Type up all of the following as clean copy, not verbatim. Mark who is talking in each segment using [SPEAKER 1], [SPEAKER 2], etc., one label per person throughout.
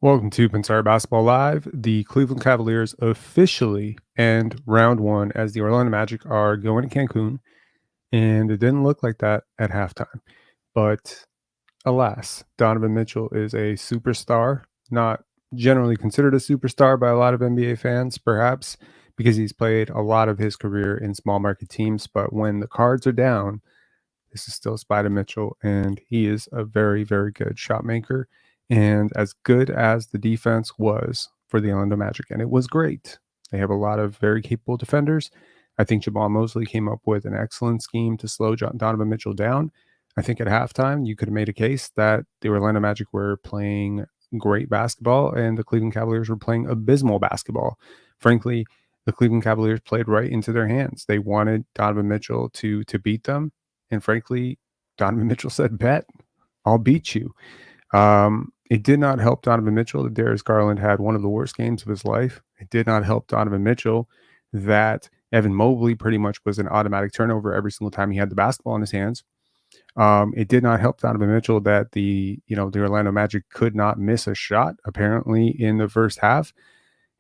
[SPEAKER 1] Welcome to Pinsar Basketball Live. The Cleveland Cavaliers officially end round one as the Orlando Magic are going to Cancun, and it didn't look like that at halftime. But alas, Donovan Mitchell is a superstar, not generally considered a superstar by a lot of NBA fans, perhaps because he's played a lot of his career in small market teams. But when the cards are down, this is still Spida Mitchell, and he is a very, very good shot maker. And as good as the defense was for the Orlando Magic, and it was great, they have a lot of very capable defenders. I think Jamal Mosley came up with an excellent scheme to slow Donovan Mitchell down. I think at halftime, you could have made a case that the Orlando Magic were playing great basketball and the Cleveland Cavaliers were playing abysmal basketball. Frankly, the Cleveland Cavaliers played right into their hands. They wanted Donovan Mitchell to beat them. And frankly, Donovan Mitchell said, bet, I'll beat you. It did not help Donovan Mitchell that Darius Garland had one of the worst games of his life. It did not help Donovan Mitchell that Evan Mobley pretty much was an automatic turnover every single time he had the basketball in his hands. It did not help Donovan Mitchell that the Orlando Magic could not miss a shot apparently in the first half.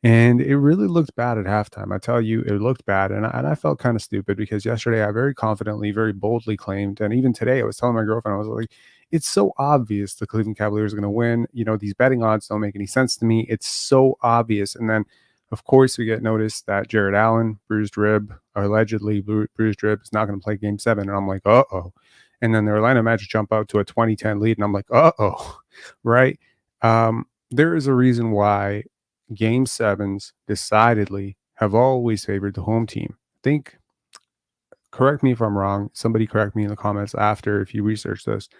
[SPEAKER 1] And it really looked bad at halftime. I tell you, it looked bad. And I felt kind of stupid because yesterday I very confidently, very boldly claimed, and even today I was telling my girlfriend, I was like, it's so obvious the Cleveland Cavaliers are going to win. These betting odds don't make any sense to me. It's so obvious. And then, of course, we get notice that Jared Allen, bruised rib, allegedly bruised rib, is not going to play game 7. And I'm like, uh-oh. And then the Orlando Magic jump out to a 20-10 lead. And I'm like, uh-oh, right? There is a reason why Game 7s decidedly have always favored the home team. Correct me if I'm wrong. Somebody correct me in the comments after if you research this.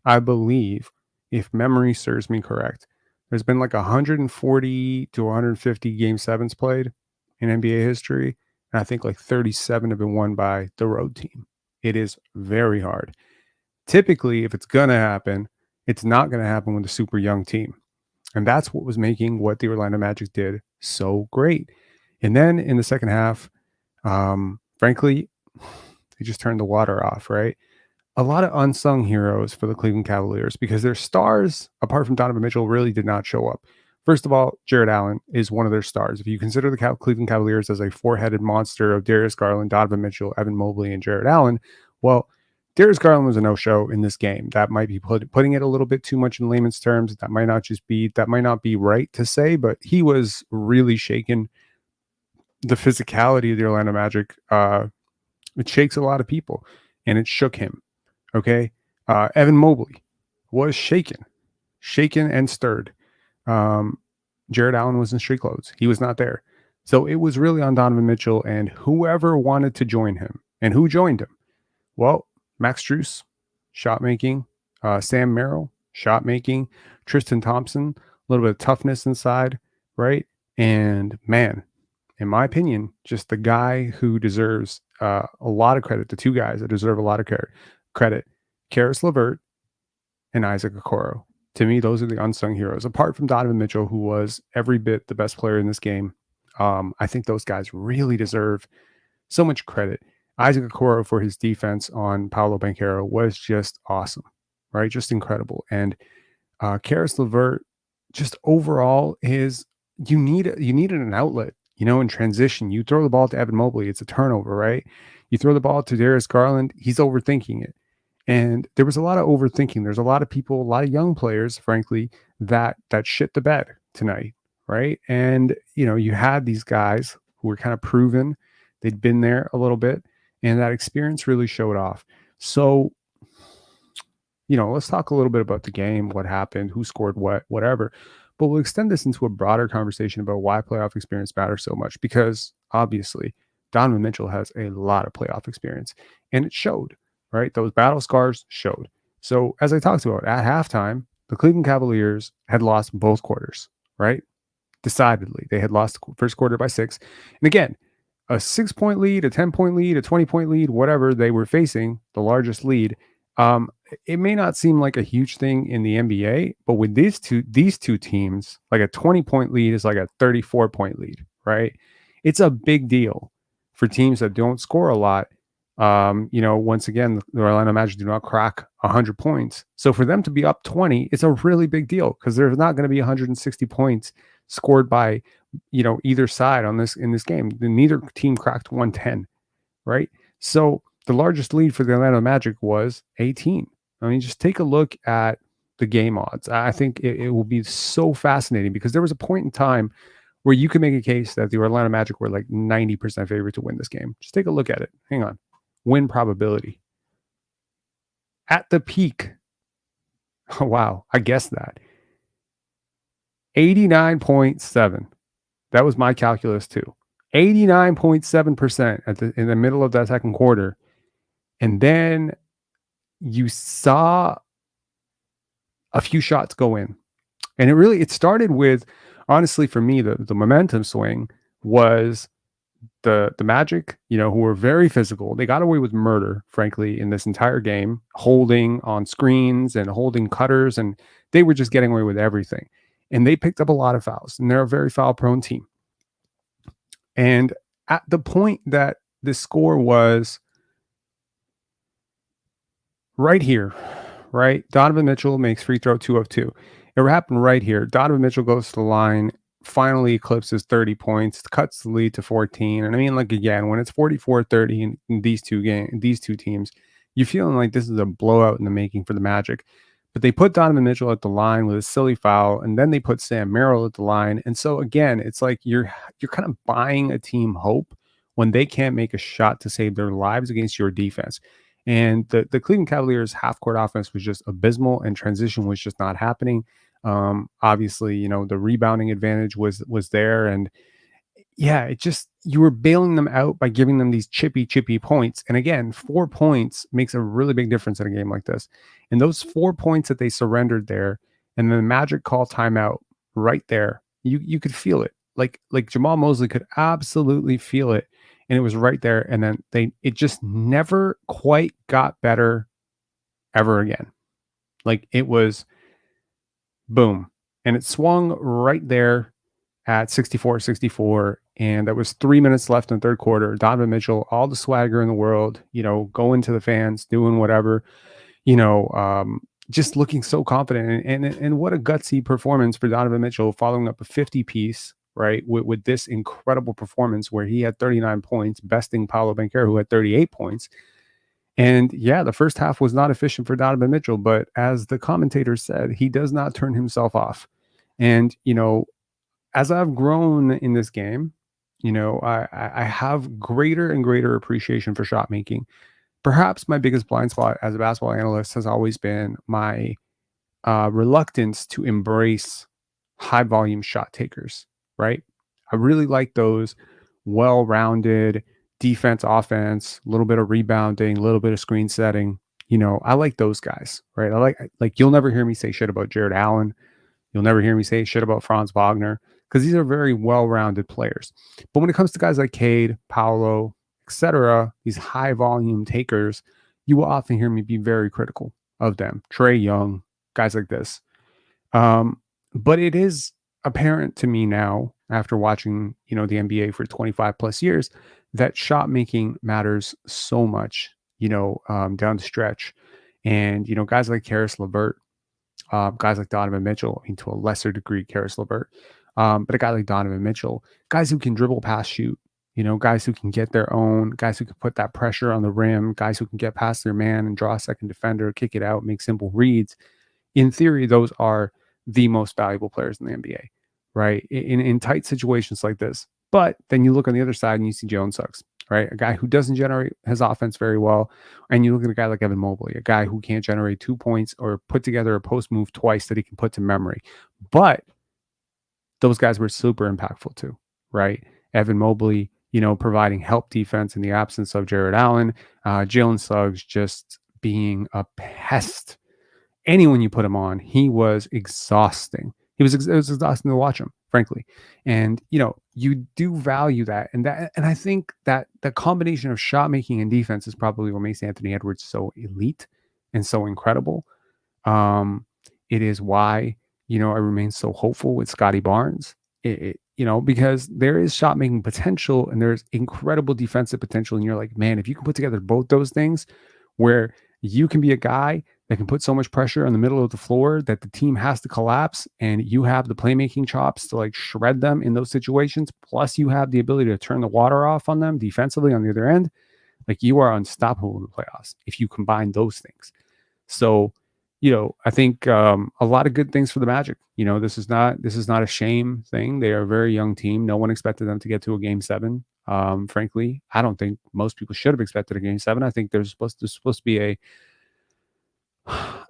[SPEAKER 1] I believe, if memory serves me correct, there's been like 140 to 150 Game 7s played in NBA history. And I think like 37 have been won by the road team. It is very hard. Typically, if it's going to happen, it's not going to happen with a super young team. And that's what was making what the Orlando Magic did so great. And then in the second half, frankly, they just turned the water off, right? A lot of unsung heroes for the Cleveland Cavaliers because their stars, apart from Donovan Mitchell, really did not show up. First of all, Jared Allen is one of their stars. If you consider the Cleveland Cavaliers as a four-headed monster of Darius Garland, Donovan Mitchell, Evan Mobley, and Jared Allen, well, Darius Garland was a no-show in this game. That might be putting it a little bit too much in layman's terms. That might not be right to say, but he was really shaken. The physicality of the Orlando Magic, it shakes a lot of people, and it shook him. Okay, Evan Mobley was shaken and stirred. Jared Allen was in street clothes. He was not there. So it was really on Donovan Mitchell and whoever wanted to join him. And who joined him? Well, Max Strus, shot making. Sam Merrill, shot making. Tristan Thompson, a little bit of toughness inside, right? And man, in my opinion, just the guy who deserves a lot of credit, the two guys that deserve a lot of credit, Karis LeVert and Isaac Okoro. To me, those are the unsung heroes. Apart from Donovan Mitchell, who was every bit the best player in this game, I think those guys really deserve so much credit. Isaac Okoro for his defense on Paolo Banchero was just awesome, right? Just incredible. And Karis LeVert, just overall, you needed an outlet, in transition. You throw the ball to Evan Mobley, it's a turnover, right? You throw the ball to Darius Garland, he's overthinking it. And there was a lot of overthinking. There's a lot of people, a lot of young players, frankly, that shit the bed tonight, right? And, you had these guys who were kind of proven. They'd been there a little bit, and that experience really showed off. So, let's talk a little bit about the game, what happened, who scored what, whatever. But we'll extend this into a broader conversation about why playoff experience matters so much, because obviously Donovan Mitchell has a lot of playoff experience, and it showed, right? Those battle scars showed. So as I talked about at halftime, the Cleveland Cavaliers had lost both quarters, right? Decidedly. They had lost the first quarter by 6. And again, a 6-point lead, a 10-point lead, a 20-point lead, whatever they were facing, the largest lead. It may not seem like a huge thing in the NBA, but with these two teams, like a 20-point lead is like a 34-point lead, right? It's a big deal for teams that don't score a lot. Once again, the Orlando Magic do not crack 100 points. So for them to be up 20, it's a really big deal because there's not going to be 160 points scored by, either side in this game. Neither team cracked 110, right? So the largest lead for the Orlando Magic was 18. I mean, just take a look at the game odds. I think it will be so fascinating because there was a point in time where you could make a case that the Orlando Magic were like 90% favorite to win this game. Just take a look at it. Hang on. Win probability. At the peak. Oh, wow. I guessed that. 89.7. That was my calculus too. 89.7% in the middle of that second quarter. And then you saw a few shots go in. And it started with, honestly, for me, the momentum swing was the Magic, who were very physical. They got away with murder, frankly, in this entire game, holding on screens and holding cutters, and they were just getting away with everything. And they picked up a lot of fouls, and they're a very foul-prone team. And at the point that the score was right here, right? Donovan Mitchell makes free throw 2 of 2. It happened right here. Donovan Mitchell goes to the line, finally eclipses 30 points, cuts the lead to 14. And I mean, like, again, when it's 44-30 in these two teams, you're feeling like this is a blowout in the making for the Magic. But they put Donovan Mitchell at the line with a silly foul, and then they put Sam Merrill at the line. And so again, it's like you're kind of buying a team hope when they can't make a shot to save their lives against your defense. And the Cleveland Cavaliers half-court offense was just abysmal, and transition was just not happening. Obviously, the rebounding advantage was there, and yeah, you were bailing them out by giving them these chippy points. And again, 4 points makes a really big difference in a game like this. And those 4 points that they surrendered there, and then the Magic call timeout right there, you could feel it. Like Jamal Mosley could absolutely feel it, and it was right there. And then it just never quite got better ever again. Like, it was boom, and it swung right there at 64-64, and that was 3 minutes left in the third quarter. Donovan Mitchell, all the swagger in the world, going to the fans, doing whatever, just looking so confident. And what a gutsy performance for Donovan Mitchell, following up a 50-piece, right, with this incredible performance where he had 39 points, besting Paolo Banchero, who had 38 points. And yeah, the first half was not efficient for Donovan Mitchell, but as the commentator said, he does not turn himself off. And, as I've grown in this game, I have greater and greater appreciation for shot making. Perhaps my biggest blind spot as a basketball analyst has always been my reluctance to embrace high volume shot takers, right? I really like those well-rounded defense, offense, a little bit of rebounding, a little bit of screen setting. I like those guys, right? I like you'll never hear me say shit about Jared Allen. You'll never hear me say shit about Franz Wagner, because these are very well-rounded players. But when it comes to guys like Cade, Paolo, etc., these high-volume takers, you will often hear me be very critical of them. Trae Young, guys like this. But it is apparent to me now, after watching, the NBA for 25 plus years, that shot making matters so much, down the stretch. And, guys like Caris LeVert, guys like Donovan Mitchell, to a lesser degree, Caris LeVert, but a guy like Donovan Mitchell, guys who can dribble, pass, shoot, guys who can get their own, guys who can put that pressure on the rim, guys who can get past their man and draw a second defender, kick it out, make simple reads. In theory, those are the most valuable players in the NBA, right? In tight situations like this. But then you look on the other side and you see Jalen Suggs, right? A guy who doesn't generate his offense very well. And you look at a guy like Evan Mobley, a guy who can't generate 2 points or put together a post move twice that he can put to memory. But those guys were super impactful too, right? Evan Mobley, providing help defense in the absence of Jared Allen. Jalen Suggs just being a pest. Anyone you put him on, he was exhausting. It was exhausting to watch him, frankly. And, you do value that. And I think that the combination of shot making and defense is probably what makes Anthony Edwards so elite and so incredible. It is why, I remain so hopeful with Scotty Barnes. because there is shot making potential and there's incredible defensive potential. And you're like, man, if you can put together both those things where you can be a guy that can put so much pressure on the middle of the floor that the team has to collapse, and you have the playmaking chops to like shred them in those situations, plus you have the ability to turn the water off on them defensively on the other end, like you are unstoppable in the playoffs if you combine those things. So, I think a lot of good things for the Magic. This is not a shame thing. They are a very young team. No one expected them to get to a game 7. Frankly, I don't think most people should have expected a game 7. I think there's supposed to be a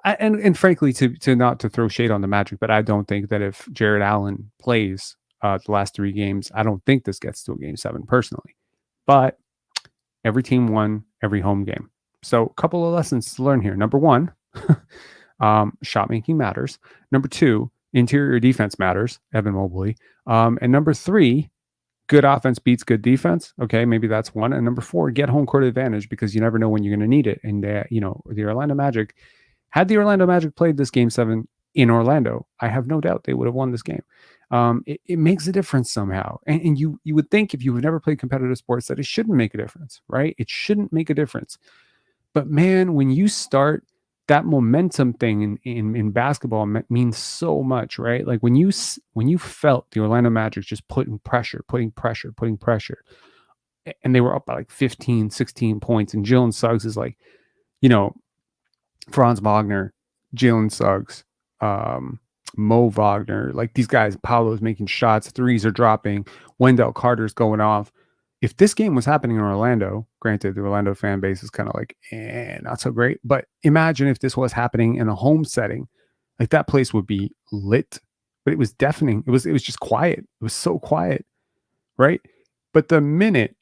[SPEAKER 1] and frankly, to not to throw shade on the Magic, but I don't think that if Jared Allen plays the last 3 games, I don't think this gets to a game 7 personally. But every team won every home game. So a couple of lessons to learn here. Number 1, shot making matters. Number 2, interior defense matters. Evan Mobley. And number 3, good offense beats good defense. Okay, maybe that's 1. And number 4, get home court advantage because you never know when you're going to need it. And the Orlando Magic, had the Orlando Magic played this game 7 in Orlando, I have no doubt they would have won this game. It makes a difference somehow. And you would think if you have never played competitive sports that it shouldn't make a difference, right? It shouldn't make a difference. But man, when you start, that momentum thing in basketball means so much, right? Like when you felt the Orlando Magic just putting pressure, and they were up by like 15, 16 points, and Jalen Suggs is like, Franz Wagner, Jalen Suggs, Mo Wagner, like these guys, Paolo's making shots, threes are dropping, Wendell Carter's going off. If this game was happening in Orlando, granted, the Orlando fan base is kind of like, not so great. But imagine if this was happening in a home setting, like that place would be lit. But it was deafening. It was just quiet. It was so quiet, right? But the minute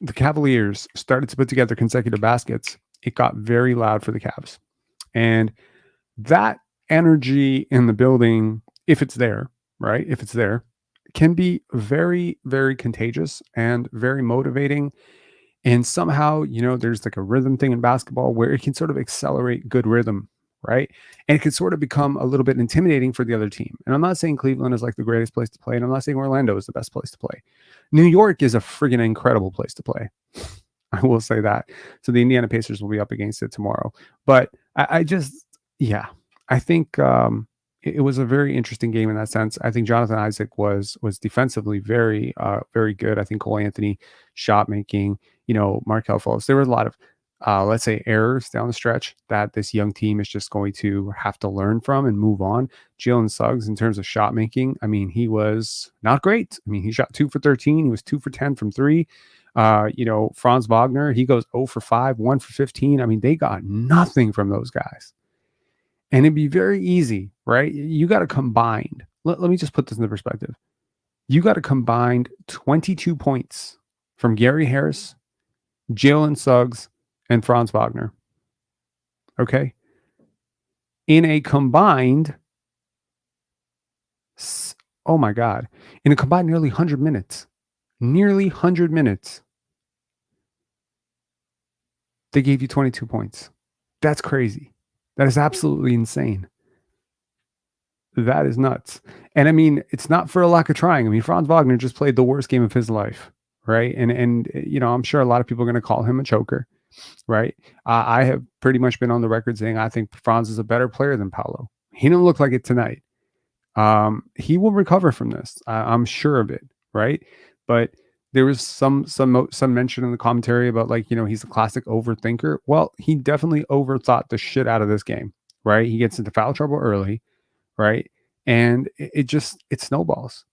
[SPEAKER 1] the Cavaliers started to put together consecutive baskets, it got very loud for the Cavs. And that energy in the building, if it's there, right? If it's there, can be very, very contagious and very motivating. And somehow, there's like a rhythm thing in basketball where it can sort of accelerate good rhythm, right? And it can sort of become a little bit intimidating for the other team. And I'm not saying Cleveland is like the greatest place to play, and I'm not saying Orlando is the best place to play. New York is a friggin' incredible place to play. I will say that. So the Indiana Pacers will be up against it tomorrow. But I think it was a very interesting game in that sense. I think Jonathan Isaac was defensively very, very good. I think Cole Anthony shot making, Markelle Fultz. There were a lot of, let's say, errors down the stretch that this young team is just going to have to learn from and move on. Jalen Suggs, in terms of shot making, I mean, he was not great. I mean, he shot 2 for 13. He was 2 for 10 from 3. Franz Wagner, he goes 0 for 5, 1 for 15. I mean, they got nothing from those guys. And it'd be very easy, right? You got to combine. Let me just put this into perspective. You got to combine 22 points from Gary Harris, Jalen Suggs, and Franz Wagner. Okay? In a combined, oh my God, in a combined nearly 100 minutes, they gave you 22 points. That's crazy. That is absolutely insane. That is nuts. And I mean, it's not for a lack of trying. I mean, Franz Wagner just played the worst game of his life, right? And I'm sure a lot of people are going to call him a choker, right? I have pretty much been on the record saying I think Franz is a better player than Paolo. He didn't look like it tonight. He will recover from this. I'm sure of it, right? But there was some mention in the commentary about he's a classic overthinker. Well, he definitely overthought the shit out of this game, right? He gets into foul trouble early, right? And it snowballs.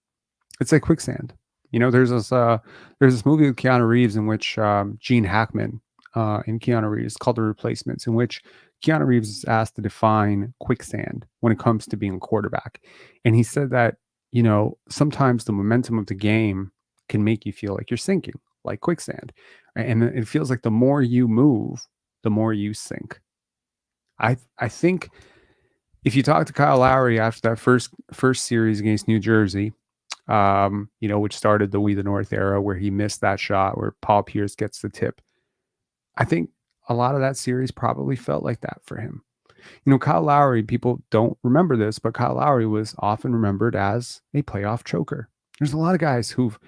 [SPEAKER 1] It's like quicksand. There's this movie with Keanu Reeves in which Gene Hackman and Keanu Reeves, called The Replacements, in which Keanu Reeves is asked to define quicksand when it comes to being a quarterback. And he said that, sometimes the momentum of the game can make you feel like you're sinking, like quicksand. And it feels like the more you move, the more you sink. I think if you talk to Kyle Lowry after that first series against New Jersey, which started the We the North era, where he missed that shot, where Paul Pierce gets the tip, I think a lot of that series probably felt like that for him. Kyle Lowry, people don't remember this, but Kyle Lowry was often remembered as a playoff choker. There's a lot of guys who've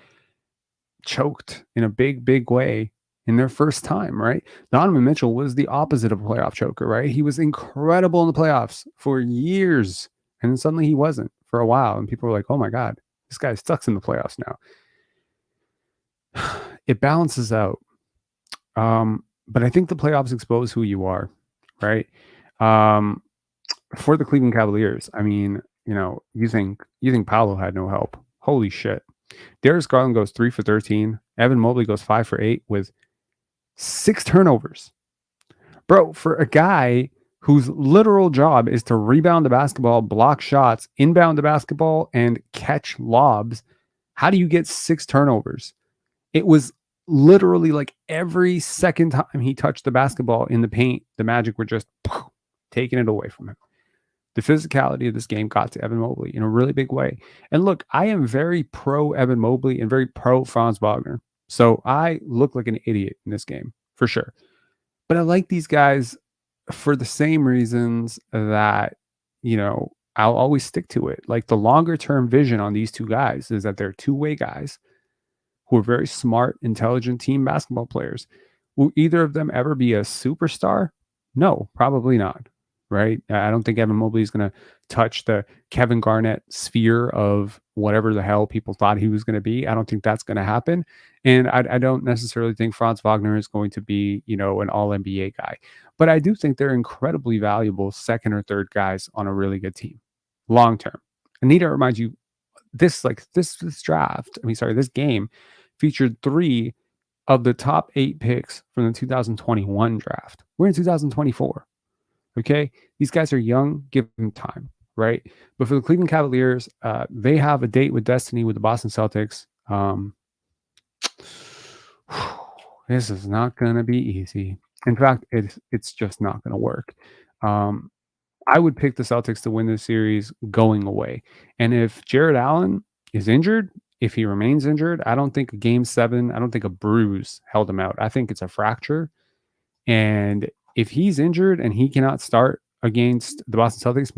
[SPEAKER 1] choked in a big way in their first time, right? Donovan Mitchell was the opposite of a playoff choker, right? He was incredible in the playoffs for years, and then suddenly he wasn't for a while, and people were like, "Oh my god, this guy sucks in the playoffs now." It balances out, but I think the playoffs expose who you are, right? Um, for the Cleveland Cavaliers, I mean, you think Paolo had no help? Holy shit! Darius Garland goes 3 for 13. Evan Mobley goes 5 for 8 with 6 turnovers. Bro, for a guy whose literal job is to rebound the basketball, block shots, inbound the basketball, and catch lobs, how do you get 6 turnovers? It was literally like every second time he touched the basketball in the paint, the Magic were just taking it away from him. The physicality of this game got to Evan Mobley in a really big way. And look, I am very pro Evan Mobley and very pro Franz Wagner. So I look like an idiot in this game for sure. But I like these guys for the same reasons that, I'll always stick to it. Like the longer term vision on these two guys is that they're two-way guys who are very smart, intelligent team basketball players. Will either of them ever be a superstar? No, probably not. Right? I don't think Evan Mobley is going to touch the Kevin Garnett sphere of whatever the hell people thought he was going to be. I don't think that's going to happen. And I don't necessarily think Franz Wagner is going to be, an all NBA guy. But I do think they're incredibly valuable second or third guys on a really good team long term. I need to remind you, this draft, this game featured 3 of the top 8 picks from the 2021 draft. We're in 2024. Okay. These guys are young, give them time, right? But for the Cleveland Cavaliers, they have a date with destiny with the Boston Celtics. This is not going to be easy. In fact, it's just not going to work. I would pick the Celtics to win this series going away. And if Jared Allen is injured, if he remains injured, I don't think a game 7, I don't think a bruise held him out. I think it's a fracture. And if he's injured and he cannot start against the Boston Celtics,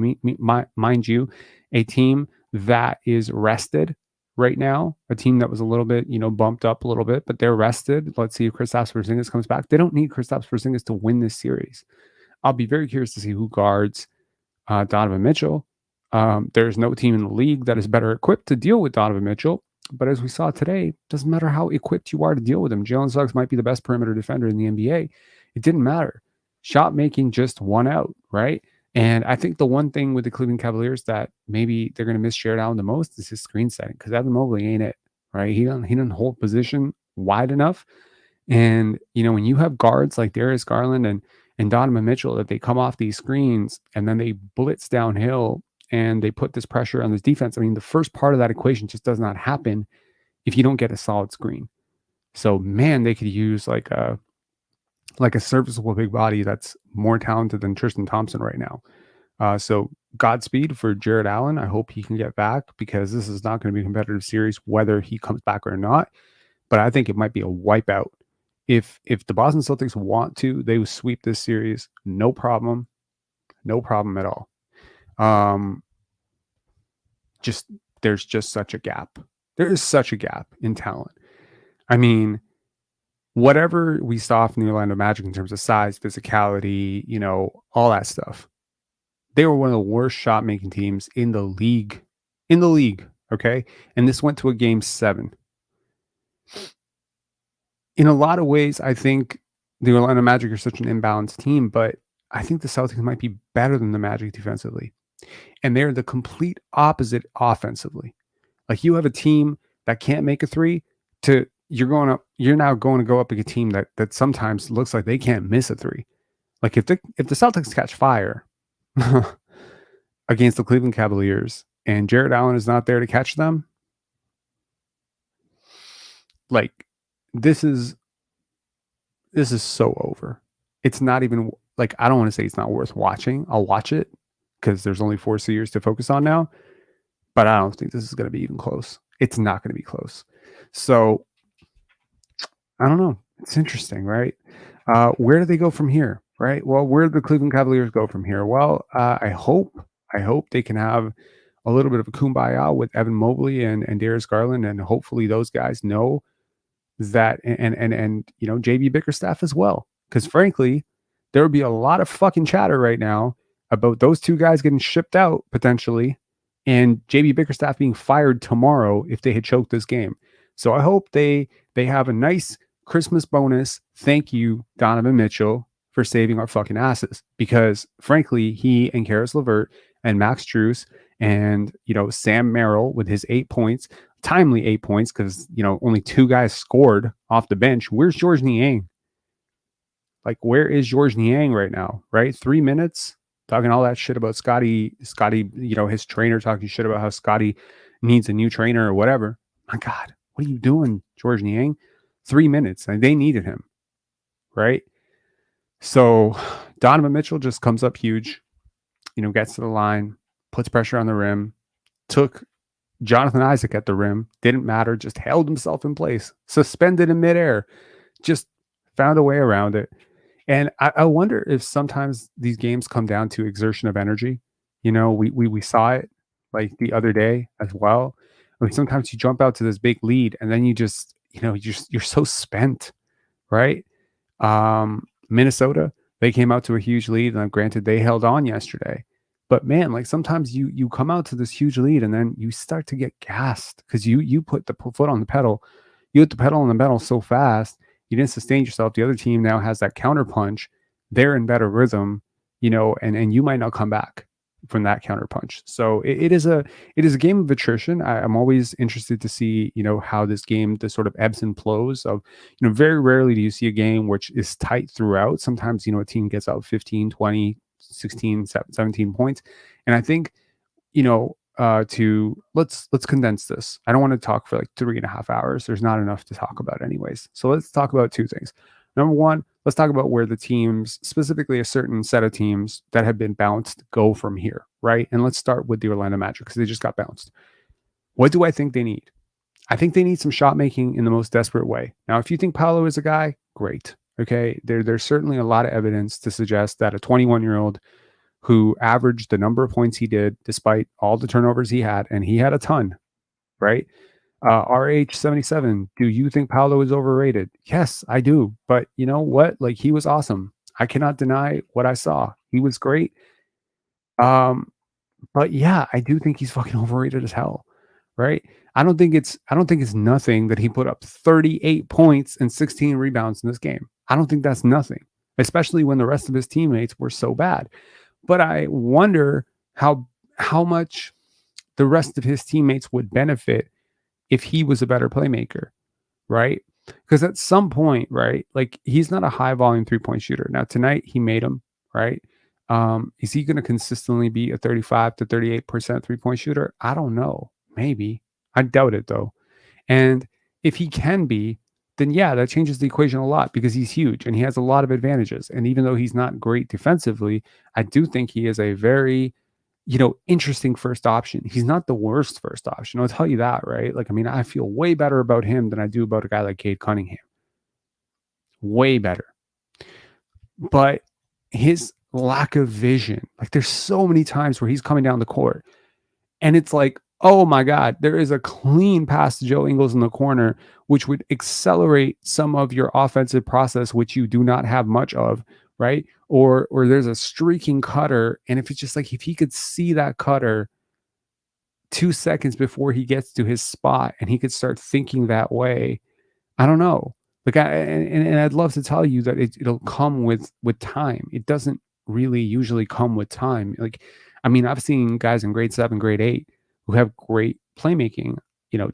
[SPEAKER 1] mind you, a team that is rested right now, a team that was a little bit, bumped up a little bit, but they're rested. Let's see if Kristaps Porzingis comes back. They don't need Kristaps Porzingis to win this series. I'll be very curious to see who guards Donovan Mitchell. There's no team in the league that is better equipped to deal with Donovan Mitchell. But as we saw today, doesn't matter how equipped you are to deal with him. Jalen Suggs might be the best perimeter defender in the NBA. It didn't matter. Shot making just won out, right? And I think the one thing with the Cleveland Cavaliers that maybe they're going to miss Jared Allen the most is his screen setting, because Evan Mobley ain't it, right? He doesn't hold position wide enough. And, when you have guards like Darius Garland and Donovan Mitchell, that they come off these screens and then they blitz downhill and they put this pressure on this defense. The first part of that equation just does not happen if you don't get a solid screen. So, man, they could use like a serviceable big body that's more talented than Tristan Thompson right now. So Godspeed for Jared Allen. I hope he can get back, because this is not going to be a competitive series whether he comes back or not. But I think it might be a wipeout. If the Boston Celtics want to, they will sweep this series. No problem. No problem at all. There's just such a gap. There is such a gap in talent. Whatever we saw from the Orlando Magic in terms of size, physicality, all that stuff, they were one of the worst shot making teams in the league. Okay. And this went to a game 7. In a lot of ways, I think the Orlando Magic are such an imbalanced team, but I think the Celtics might be better than the Magic defensively. And they're the complete opposite offensively. Like, you have a team that can't make a 3 you're now going to go up against a team that sometimes looks like they can't miss a 3. Like, if the Celtics catch fire against the Cleveland Cavaliers and Jared Allen is not there to catch them, like, this is so over. It's not even, like, I don't want to say it's not worth watching. I'll watch it because there's only 4 series to focus on now, but I don't think this is going to be even close. It's not going to be close. So I don't know. It's interesting, right? Where do they go from here, right? Well, where do the Cleveland Cavaliers go from here? Well, I hope they can have a little bit of a kumbaya with Evan Mobley and Darius Garland, and hopefully those guys know that, and JB Bickerstaff as well, because frankly, there would be a lot of fucking chatter right now about those two guys getting shipped out potentially, and JB Bickerstaff being fired tomorrow if they had choked this game. So I hope they have a nice Christmas bonus. Thank you, Donovan Mitchell, for saving our fucking asses, because frankly, he and Karis LeVert and Max Strus and Sam Merrill with his 8 points, timely 8 points, because only 2 guys scored off the bench. Where's Georges Niang? Like, where is Georges Niang right now? Right, 3 minutes talking all that shit about Scotty, his trainer talking shit about how Scotty needs a new trainer or whatever. My God, what are you doing, Georges Niang? 3 minutes, and they needed him, right? So Donovan Mitchell just comes up huge, gets to the line, puts pressure on the rim, took Jonathan Isaac at the rim, didn't matter, just held himself in place, suspended in midair, just found a way around it. And I wonder if sometimes these games come down to exertion of energy. We saw it like the other day as well. I mean, sometimes you jump out to this big lead and then you just, you're so spent, right? Minnesota, they came out to a huge lead, and granted they held on yesterday. But man, like sometimes you come out to this huge lead and then you start to get gassed because you put the foot on the pedal. You hit the pedal on the metal so fast, you didn't sustain yourself. The other team now has that counter punch. They're in better rhythm, and you might not come back from that counter punch. So it is a game of attrition. I'm always interested to see, how this game, the sort of ebbs and flows of, very rarely do you see a game which is tight throughout. Sometimes, a team gets out 15, 20, 16, 17 points. And I think, let's condense this. I don't want to talk for like 3.5 hours. There's not enough to talk about anyways. So let's talk about 2 things. Number one, let's talk about where the teams, specifically a certain set of teams that have been bounced, go from here, right? And let's start with the Orlando Magic because they just got bounced. What do I think they need? I think they need some shot making in the most desperate way. Now, if you think Paolo is a guy, great. Okay, there's certainly a lot of evidence to suggest that a 21-year-old who averaged the number of points he did despite all the turnovers he had, and he had a ton, right? RH77, do you think Paolo is overrated? Yes, I do. But you know what? Like, he was awesome. I cannot deny what I saw. He was great. But yeah, I do think he's fucking overrated as hell, right? I don't think it's nothing that he put up 38 points and 16 rebounds in this game. I don't think that's nothing, especially when the rest of his teammates were so bad. But I wonder how much the rest of his teammates would benefit if he was a better playmaker, right? Because at some point, right, like he's not a high volume 3-point shooter. Now tonight he made them, right? Is he going to consistently be a 35 to 38% 3-point shooter? I don't know. Maybe. I doubt it though. And if he can be, then yeah, that changes the equation a lot because he's huge and he has a lot of advantages. And even though he's not great defensively, I do think he is a very, interesting first option. He's not the worst first option. I'll tell you that, right? Like, I mean, I feel way better about him than I do about a guy like Cade Cunningham. Way better. But his lack of vision, like there's so many times where he's coming down the court and it's like, oh my God, there is a clean pass to Joe Ingles in the corner, which would accelerate some of your offensive process, which you do not have much of, right? Or there's a streaking cutter. And if it's just like, if he could see that cutter 2 seconds before he gets to his spot and he could start thinking that way, I don't know. Like, and I'd love to tell you that it'll come with time. It doesn't really usually come with time. Like, I mean, I've seen guys in grade 7, grade 8 who have great playmaking,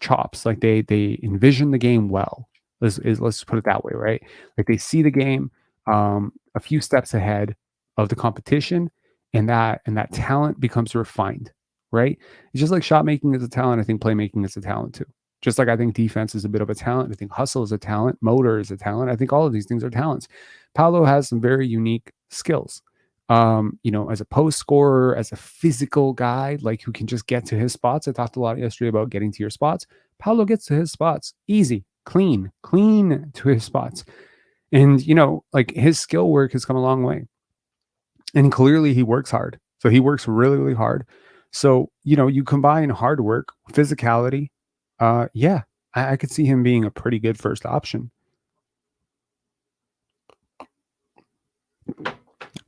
[SPEAKER 1] chops. Like they envision the game well. Let's put it that way, right? Like they see the game a few steps ahead of the competition, and that talent becomes refined, right? It's just like shot making is a talent. I think playmaking is a talent too. Just like I think defense is a bit of a talent. I think hustle is a talent. Motor is a talent. I think all of these things are talents. Paolo has some very unique skills. As a post scorer, as a physical guy, like who can just get to his spots. I talked a lot yesterday about getting to your spots. Paolo gets to his spots easy, clean to his spots. And, like his skill work has come a long way. And clearly he works hard. So he works really, really hard. So, you combine hard work, physicality. Yeah, I could see him being a pretty good first option.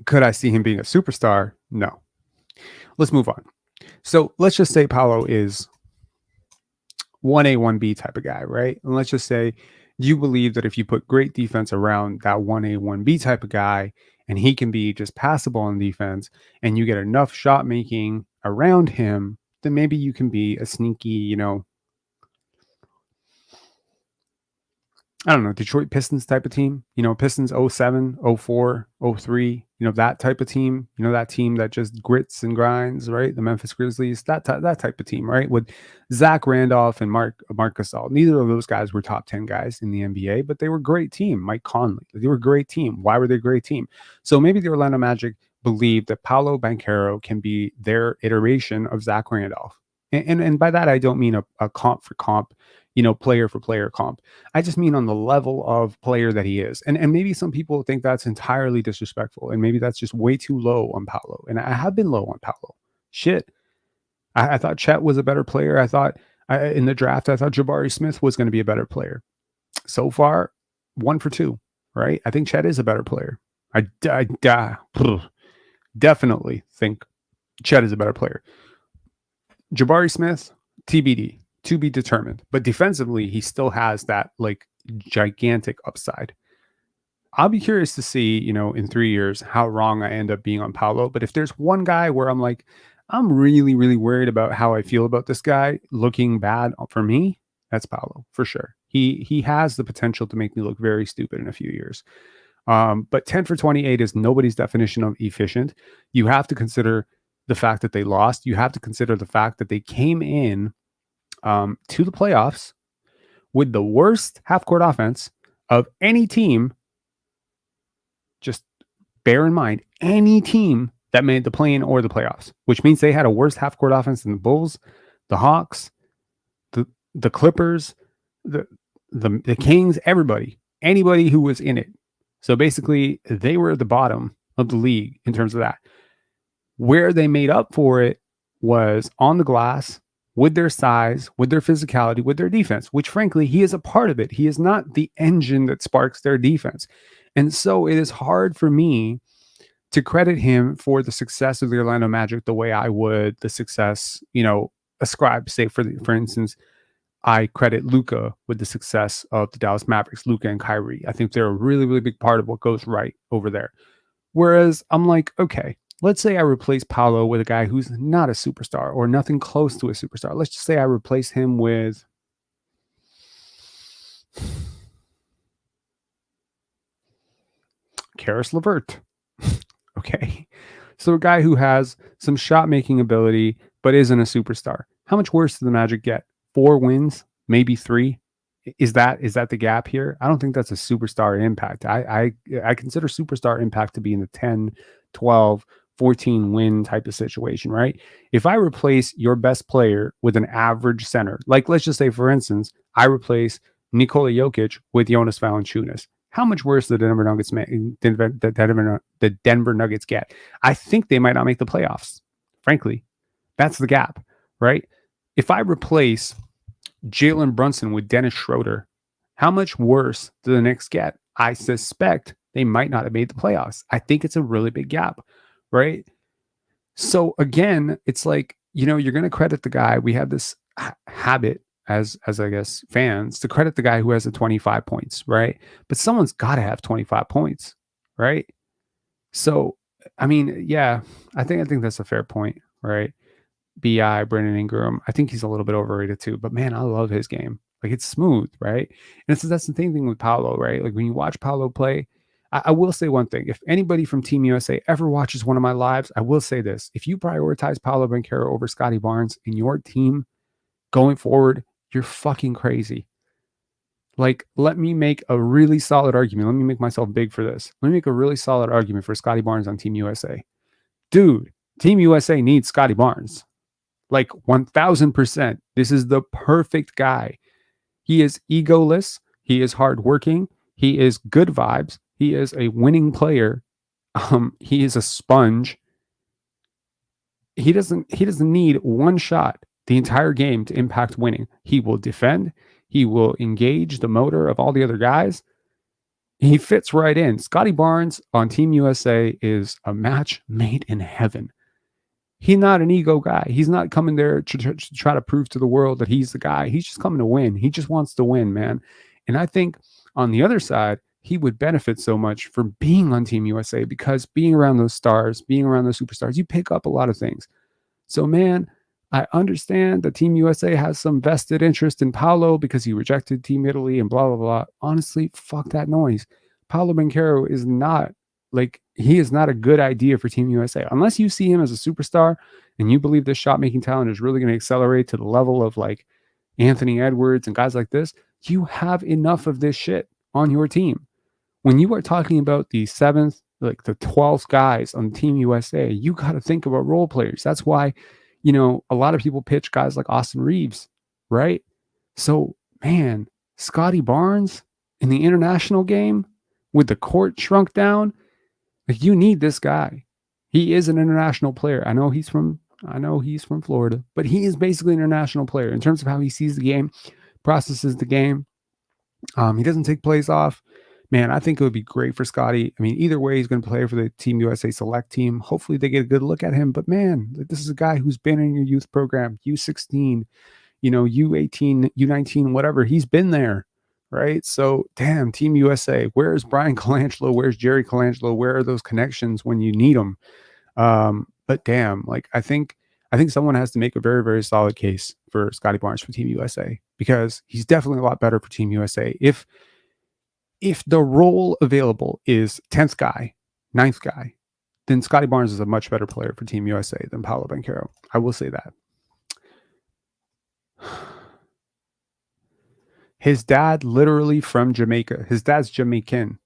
[SPEAKER 1] Could I see him being a superstar? No. Let's move on. So let's just say Paolo is 1A, 1B type of guy, right? And let's just say you believe that if you put great defense around that 1A, 1B type of guy, and he can be just passable on defense, and you get enough shot making around him, then maybe you can be a sneaky, I don't know, Detroit Pistons type of team, Pistons 07, 04, 03, that type of team, that team that just grits and grinds, right? The Memphis Grizzlies, that type of team, right? With Zach Randolph and Mark Gasol. Neither of those guys were top 10 guys in the NBA, but they were a great team. Mike Conley, they were a great team. Why were they a great team? So maybe the Orlando Magic believe that Paolo Banchero can be their iteration of Zach Randolph. And by that, I don't mean a comp for comp, player for player comp. I just mean on the level of player that he is. And maybe some people think that's entirely disrespectful. And maybe that's just way too low on Paolo. And I have been low on Paolo. Shit. I thought Chet was a better player. I thought in the draft, I thought Jabari Smith was going to be a better player. So far, 1 for 2, right? I think Chet is a better player. I definitely think Chet is a better player. Jabari Smith, TBD, to be determined. But defensively, he still has that like gigantic upside. I'll be curious to see, in 3 years, how wrong I end up being on Paolo. But if there's one guy where I'm like, I'm really, really worried about how I feel about this guy looking bad for me, that's Paolo for sure. He has the potential to make me look very stupid in a few years. But 10 for 28 is nobody's definition of efficient. You have to consider the fact that they lost. You have to consider the fact that they came in to the playoffs with the worst half-court offense of any team. Just bear in mind, any team that made the play-in or the playoffs, which means they had a worse half-court offense than the Bulls, the Hawks, the Clippers, the Kings, anybody who was in it. So basically, they were at the bottom of the league in terms of that. Where they made up for it was on the glass, with their size, with their physicality, with their defense, which frankly, he is a part of it. He is not the engine that sparks their defense. And so it is hard for me to credit him for the success of the Orlando Magic the way I would the success, ascribe, say, for instance, I credit Luka with the success of the Dallas Mavericks, Luka and Kyrie. I think they're a really, really big part of what goes right over there. Whereas I'm like, okay, let's say I replace Paolo with a guy who's not a superstar or nothing close to a superstar. Let's just say I replace him with Karis LeVert. Okay. So a guy who has some shot making ability, but isn't a superstar. How much worse do the Magic get? 4 wins, maybe 3. Is that the gap here? I don't think that's a superstar impact. I consider superstar impact to be in the 10, 12, 14 win type of situation, right? If I replace your best player with an average center, like let's just say, for instance, I replace Nikola Jokic with Jonas Valanciunas, how much worse the Denver Nuggets get? I think they might not make the playoffs. Frankly, that's the gap, right? If I replace Jalen Brunson with Dennis Schroeder, how much worse do the Knicks get? I suspect they might not have made the playoffs. I think it's a really big gap, right? So again, it's like, you're going to credit the guy. We have this habit as I guess fans to credit the guy who has the 25 points, right? But someone's got to have 25 points, right? So, I mean, yeah, I think that's a fair point, right? BI, Brandon Ingram, I think he's a little bit overrated too, but man, I love his game. Like, it's smooth, right? And that's the same thing with Paolo, right? Like when you watch Paolo play, I will say one thing. If anybody from Team USA ever watches one of my lives, I will say this. If you prioritize Paolo Banchero over Scotty Barnes in your team going forward, you're fucking crazy. Like, let me make a really solid argument. Let me make myself big for this. Let me make a really solid argument for Scotty Barnes on Team USA. Dude, Team USA needs Scotty Barnes. Like 1000%. This is the perfect guy. He is egoless. He is hardworking. He is good vibes. He is a winning player. He is a sponge. he doesn't need one shot the entire game to impact winning. He will defend, he will engage the motor of all the other guys. He fits right in. Scotty Barnes on Team USA is a match made in heaven. He's not an ego guy. He's not coming there to try to prove to the world that he's the guy. He's just coming to win. He just wants to win, man. And I think on the other side, he would benefit so much for being on Team USA, because being around those stars, being around those superstars, you pick up a lot of things. So, man, I understand that Team USA has some vested interest in Paolo because he rejected Team Italy and blah, blah, blah. Honestly, fuck that noise. Paolo Banchero is not he is not a good idea for Team USA. Unless you see him as a superstar and you believe this shot making talent is really going to accelerate to the level of like Anthony Edwards and guys like this, you have enough of this shit on your team. When you are talking about the 7th, like the 12th guys on Team USA, you got to think about role players. That's why, a lot of people pitch guys like Austin Reeves, right? So, man, Scotty Barnes in the international game with the court shrunk down, like, you need this guy. He is an international player. I know he's from Florida, but he is basically an international player in terms of how he sees the game, processes the game. He doesn't take plays off. Man, I think it would be great for Scotty. I mean, either way, he's going to play for the Team USA select team. Hopefully they get a good look at him. But man, this is a guy who's been in your youth program, U16, U18, U19, whatever. He's been there, right? So, damn, Team USA. Where's Brian Colangelo? Where's Jerry Colangelo? Where are those connections when you need them? But damn, I think someone has to make a very, very solid case for Scotty Barnes for Team USA, because he's definitely a lot better for Team USA. If the role available is 10th guy, 9th guy, then Scotty Barnes is a much better player for Team USA than Paolo Banchero. I will say that. His dad literally from Jamaica. His dad's Jamaican.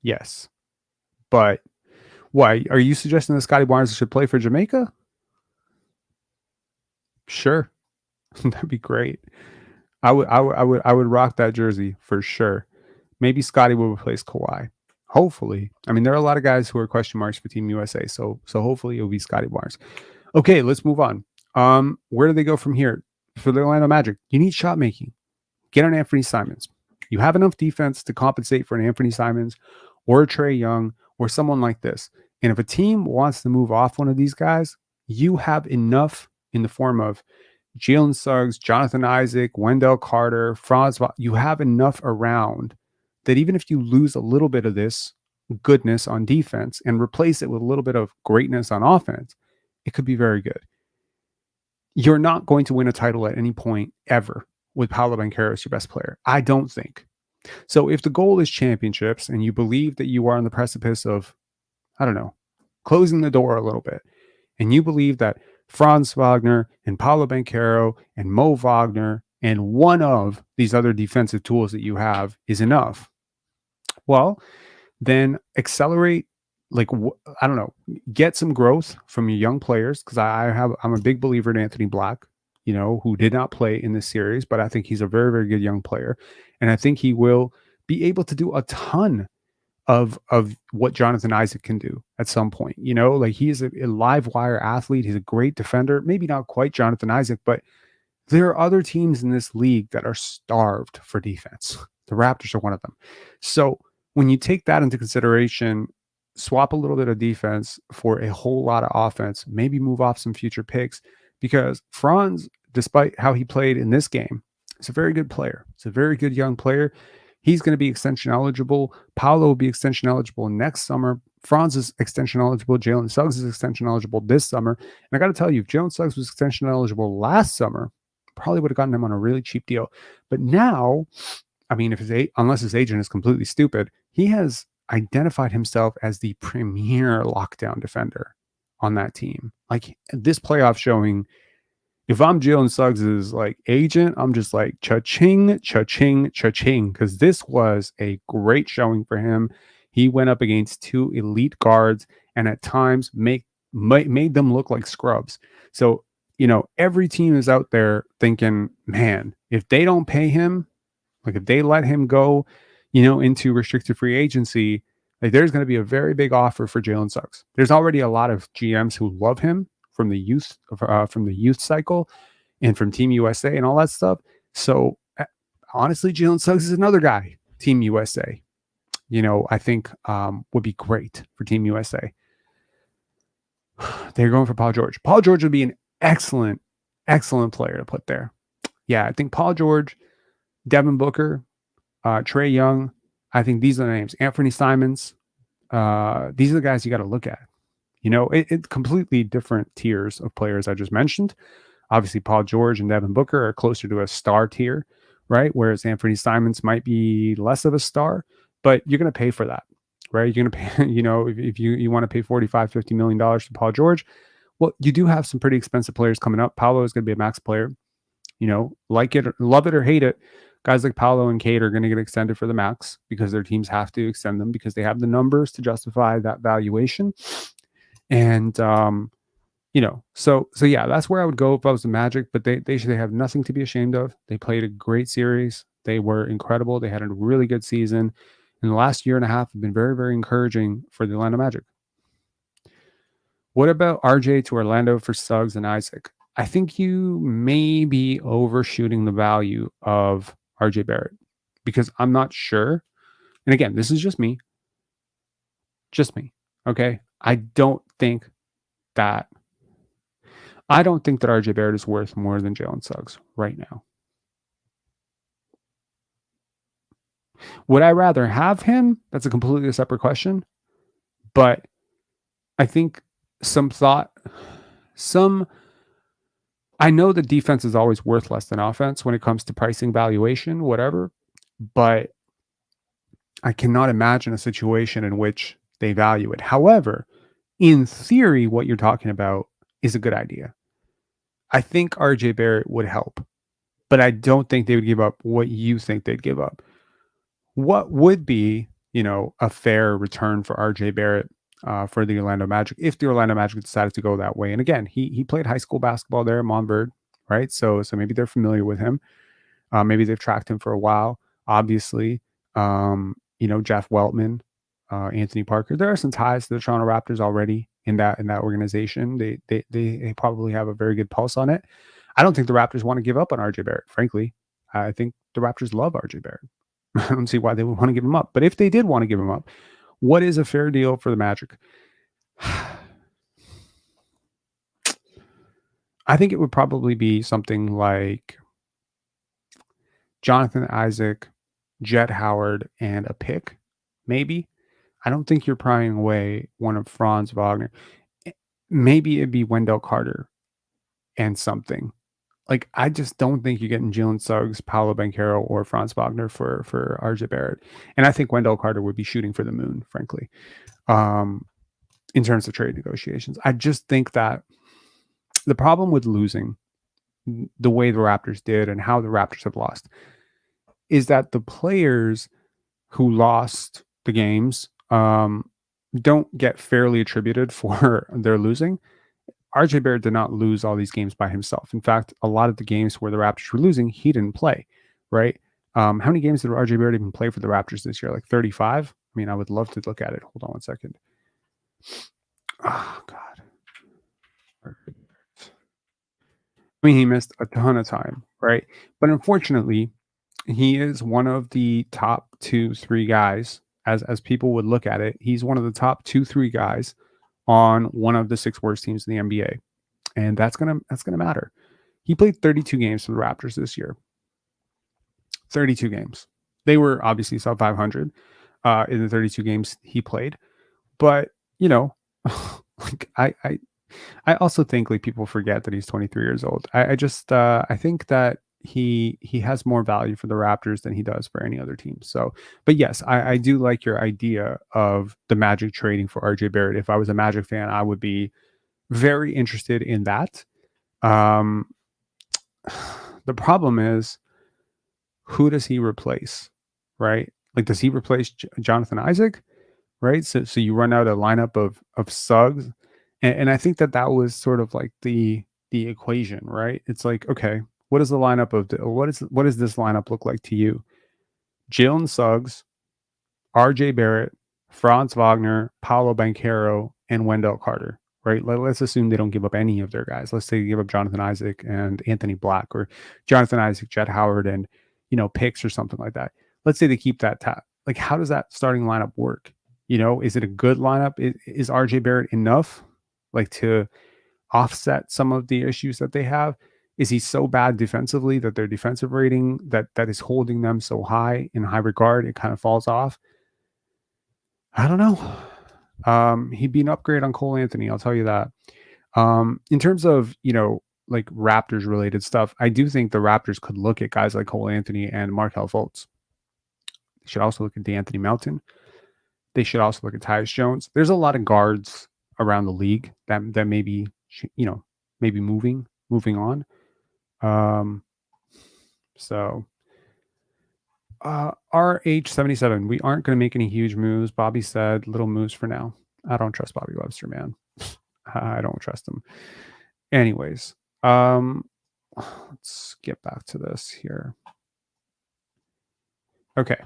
[SPEAKER 1] Yes. But why? Are you suggesting that Scotty Barnes should play for Jamaica? Sure. That'd be great. I would rock that jersey for sure. Maybe Scotty will replace Kawhi. Hopefully. I mean, there are a lot of guys who are question marks for Team USA. So hopefully it'll be Scotty Barnes. Okay, let's move on. Where do they go from here? For the Orlando Magic, you need shot making. Get on Anthony Simons. You have enough defense to compensate for an Anthony Simons or a Trae Young or someone like this. And if a team wants to move off one of these guys, you have enough in the form of Jalen Suggs, Jonathan Isaac, Wendell Carter, Franz. You have enough around that even if you lose a little bit of this goodness on defense and replace it with a little bit of greatness on offense, it could be very good. You're not going to win a title at any point ever with Paolo Banchero as your best player. I don't think. So if the goal is championships and you believe that you are on the precipice of, I don't know, closing the door a little bit, and you believe that Franz Wagner and Paolo Banchero and Mo Wagner and one of these other defensive tools that you have is enough, well, then accelerate, I don't know, get some growth from your young players, because I'm a big believer in Anthony Black, who did not play in this series, but I think he's a very, very good young player. And I think he will be able to do a ton of what Jonathan Isaac can do at some point. He is a live wire athlete. He's a great defender. Maybe not quite Jonathan Isaac, but there are other teams in this league that are starved for defense. The Raptors are one of them. So when you take that into consideration, swap a little bit of defense for a whole lot of offense, maybe move off some future picks, because Franz, despite how he played in this game, is a very good player. It's a very good young player. He's going to be extension eligible. Paolo will be extension eligible next summer. Franz is extension eligible. Jalen Suggs is extension eligible this summer. And I got to tell you, if Jalen Suggs was extension eligible last summer, probably would have gotten him on a really cheap deal. But now, I mean, unless his agent is completely stupid, he has identified himself as the premier lockdown defender on that team. This playoff showing, if I'm Jalen Suggs' agent, I'm just cha-ching, cha-ching, cha-ching, because this was a great showing for him. He went up against two elite guards and at times made them look like scrubs. So, every team is out there thinking, man, if they don't pay him, if they let him go, into restricted free agency, there's going to be a very big offer for Jalen Suggs. There's already a lot of GMs who love him, from the youth cycle and from Team USA and all that stuff. So honestly, Jalen Suggs is another guy, Team USA. I think would be great for Team USA. They're going for Paul George. Paul George would be an excellent player to put there. Yeah, I think Paul George, Devin Booker, Trae Young. I think these are the names. Anthony Simons. These are the guys you got to look at. It's completely different tiers of players I just mentioned. Obviously, Paul George and Devin Booker are closer to a star tier, right? Whereas Anthony Simons might be less of a star, but you're going to pay for that, right? You're going to pay, if you want to pay $45-50 million to Paul George, well, you do have some pretty expensive players coming up. Paolo is going to be a max player. Like it, love it or hate it, guys like Paolo and Cade are going to get extended for the max because their teams have to extend them because they have the numbers to justify that valuation. And, so yeah, that's where I would go if I was the Magic, but they have nothing to be ashamed of. They played a great series. They were incredible. They had a really good season. And the last year and a half have been very, very encouraging for the Orlando Magic. What about RJ to Orlando for Suggs and Isaac? I think you may be overshooting the value of RJ Barrett because I'm not sure. And again, this is just me. Okay. I don't think that RJ Barrett is worth more than Jalen Suggs right now. Would I rather have him? That's a completely separate question. But I think I know the defense is always worth less than offense when it comes to pricing, valuation, whatever. But I cannot imagine a situation in which they value it. However, in theory, what you're talking about is a good idea. I think RJ Barrett would help, but I don't think they would give up what you think they'd give up. What would be, a fair return for RJ Barrett for the Orlando Magic if the Orlando Magic decided to go that way? And again, he played high school basketball there at Montverde, right? So maybe they're familiar with him. Maybe they've tracked him for a while. Obviously, Jeff Weltman, Anthony Parker. There are some ties to the Toronto Raptors already in that organization. They probably have a very good pulse on it. I don't think the Raptors want to give up on RJ Barrett, frankly. I think the Raptors love RJ Barrett. I don't see why they would want to give him up. But if they did want to give him up, what is a fair deal for the Magic? I think it would probably be something like Jonathan Isaac, Jet Howard, and a pick, maybe. I don't think you're prying away one of Franz Wagner. Maybe it'd be Wendell Carter and something. Like, I just don't think you're getting Jalen Suggs, Paolo Banchero, or Franz Wagner for RJ Barrett. And I think Wendell Carter would be shooting for the moon, frankly, in terms of trade negotiations. I just think that the problem with losing the way the Raptors did and how the Raptors have lost is that the players who lost the games don't get fairly attributed for their losing. RJ Barrett did not lose all these games by himself. In fact, a lot of the games where the Raptors were losing, he didn't play, right? How many games did RJ Barrett even play for the Raptors this year? Like 35? I mean, I would love to look at it. Hold on one second. Oh, God. I mean, he missed a ton of time, right? But unfortunately, he is one of the top 2-3 guys, as people would look at it. He's one of the top 2-3 guys on one of the 6 worst teams in the NBA. And that's gonna matter. He played 32 games for the Raptors this year. 32 games. They were obviously sub 500 in the 32 games he played. But, like I also think like people forget that he's 23 years old. I think that he has more value for the Raptors than he does for any other team. So, but yes, I do like your idea of the Magic trading for RJ Barrett. If I was a Magic fan, I would be very interested in that. The problem is, who does he replace, right? Like, does he replace Jonathan Isaac, right? So you run out a lineup of Suggs, and I think that was sort of like the equation, right? It's like, okay, what is the lineup what does this lineup look like to you? Jalen Suggs, RJ Barrett, Franz Wagner, Paolo Banchero, and Wendell Carter, right? Let's assume they don't give up any of their guys. Let's say they give up Jonathan Isaac and Anthony Black, or Jonathan Isaac, Jet Howard, and picks or something like that. Let's say they keep that tap. Like, how does that starting lineup work? Is it a good lineup? Is RJ Barrett enough, like, to offset some of the issues that they have? Is he so bad defensively that their defensive rating that is holding them so high in high regard, it kind of falls off? I don't know. He'd be an upgrade on Cole Anthony, I'll tell you that. In terms of, like Raptors related stuff, I do think the Raptors could look at guys like Cole Anthony and Markelle Fultz. They should also look at DeAnthony Melton. They should also look at Tyus Jones. There's a lot of guards around the league that maybe, maybe moving on. So RH77, we aren't going to make any huge moves. Bobby said little moves for now. I don't trust Bobby Webster, man. I don't trust him. Anyways, let's get back to this here. Okay.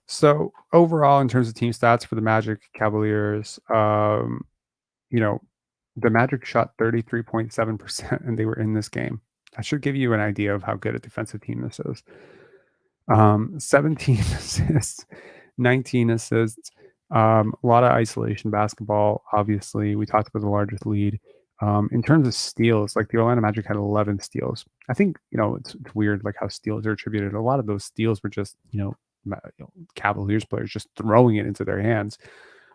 [SPEAKER 1] So overall, in terms of team stats for the Magic Cavaliers, the Magic shot 33.7% and they were in this game. That should give you an idea of how good a defensive team this is. 17 assists, 19 assists, a lot of isolation basketball. Obviously, we talked about the largest lead. In terms of steals, like the Orlando Magic had 11 steals. I think, it's weird, like how steals are attributed. A lot of those steals were just, Cavaliers players just throwing it into their hands.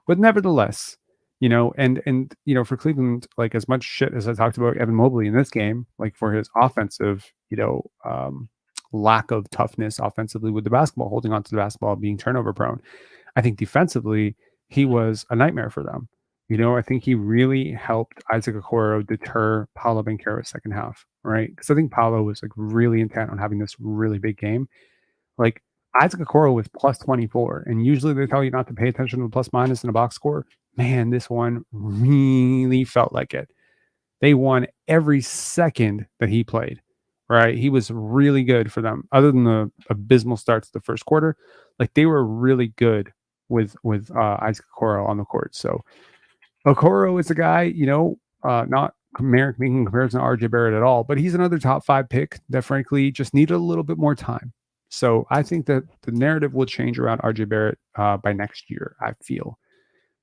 [SPEAKER 1] But nevertheless, and for Cleveland, like, as much shit as I talked about Evan Mobley in this game, like for his offensive, lack of toughness offensively with the basketball, holding on to the basketball, being turnover prone, I think defensively, he was a nightmare for them. I think he really helped Isaac Okoro deter Paolo Banchero's second half, right? Because I think Paolo was like really intent on having this really big game. Like, Isaac Okoro was plus 24, and usually they tell you not to pay attention to the plus minus in a box score. Man, this one really felt like it. They won every second that he played, right? He was really good for them. Other than the abysmal starts the first quarter, like, they were really good with Isaac Okoro on the court. So Okoro is a guy, not making comparison to RJ Barrett at all, but he's another top 5 pick that frankly just needed a little bit more time. So I think that the narrative will change around RJ Barrett by next year. I feel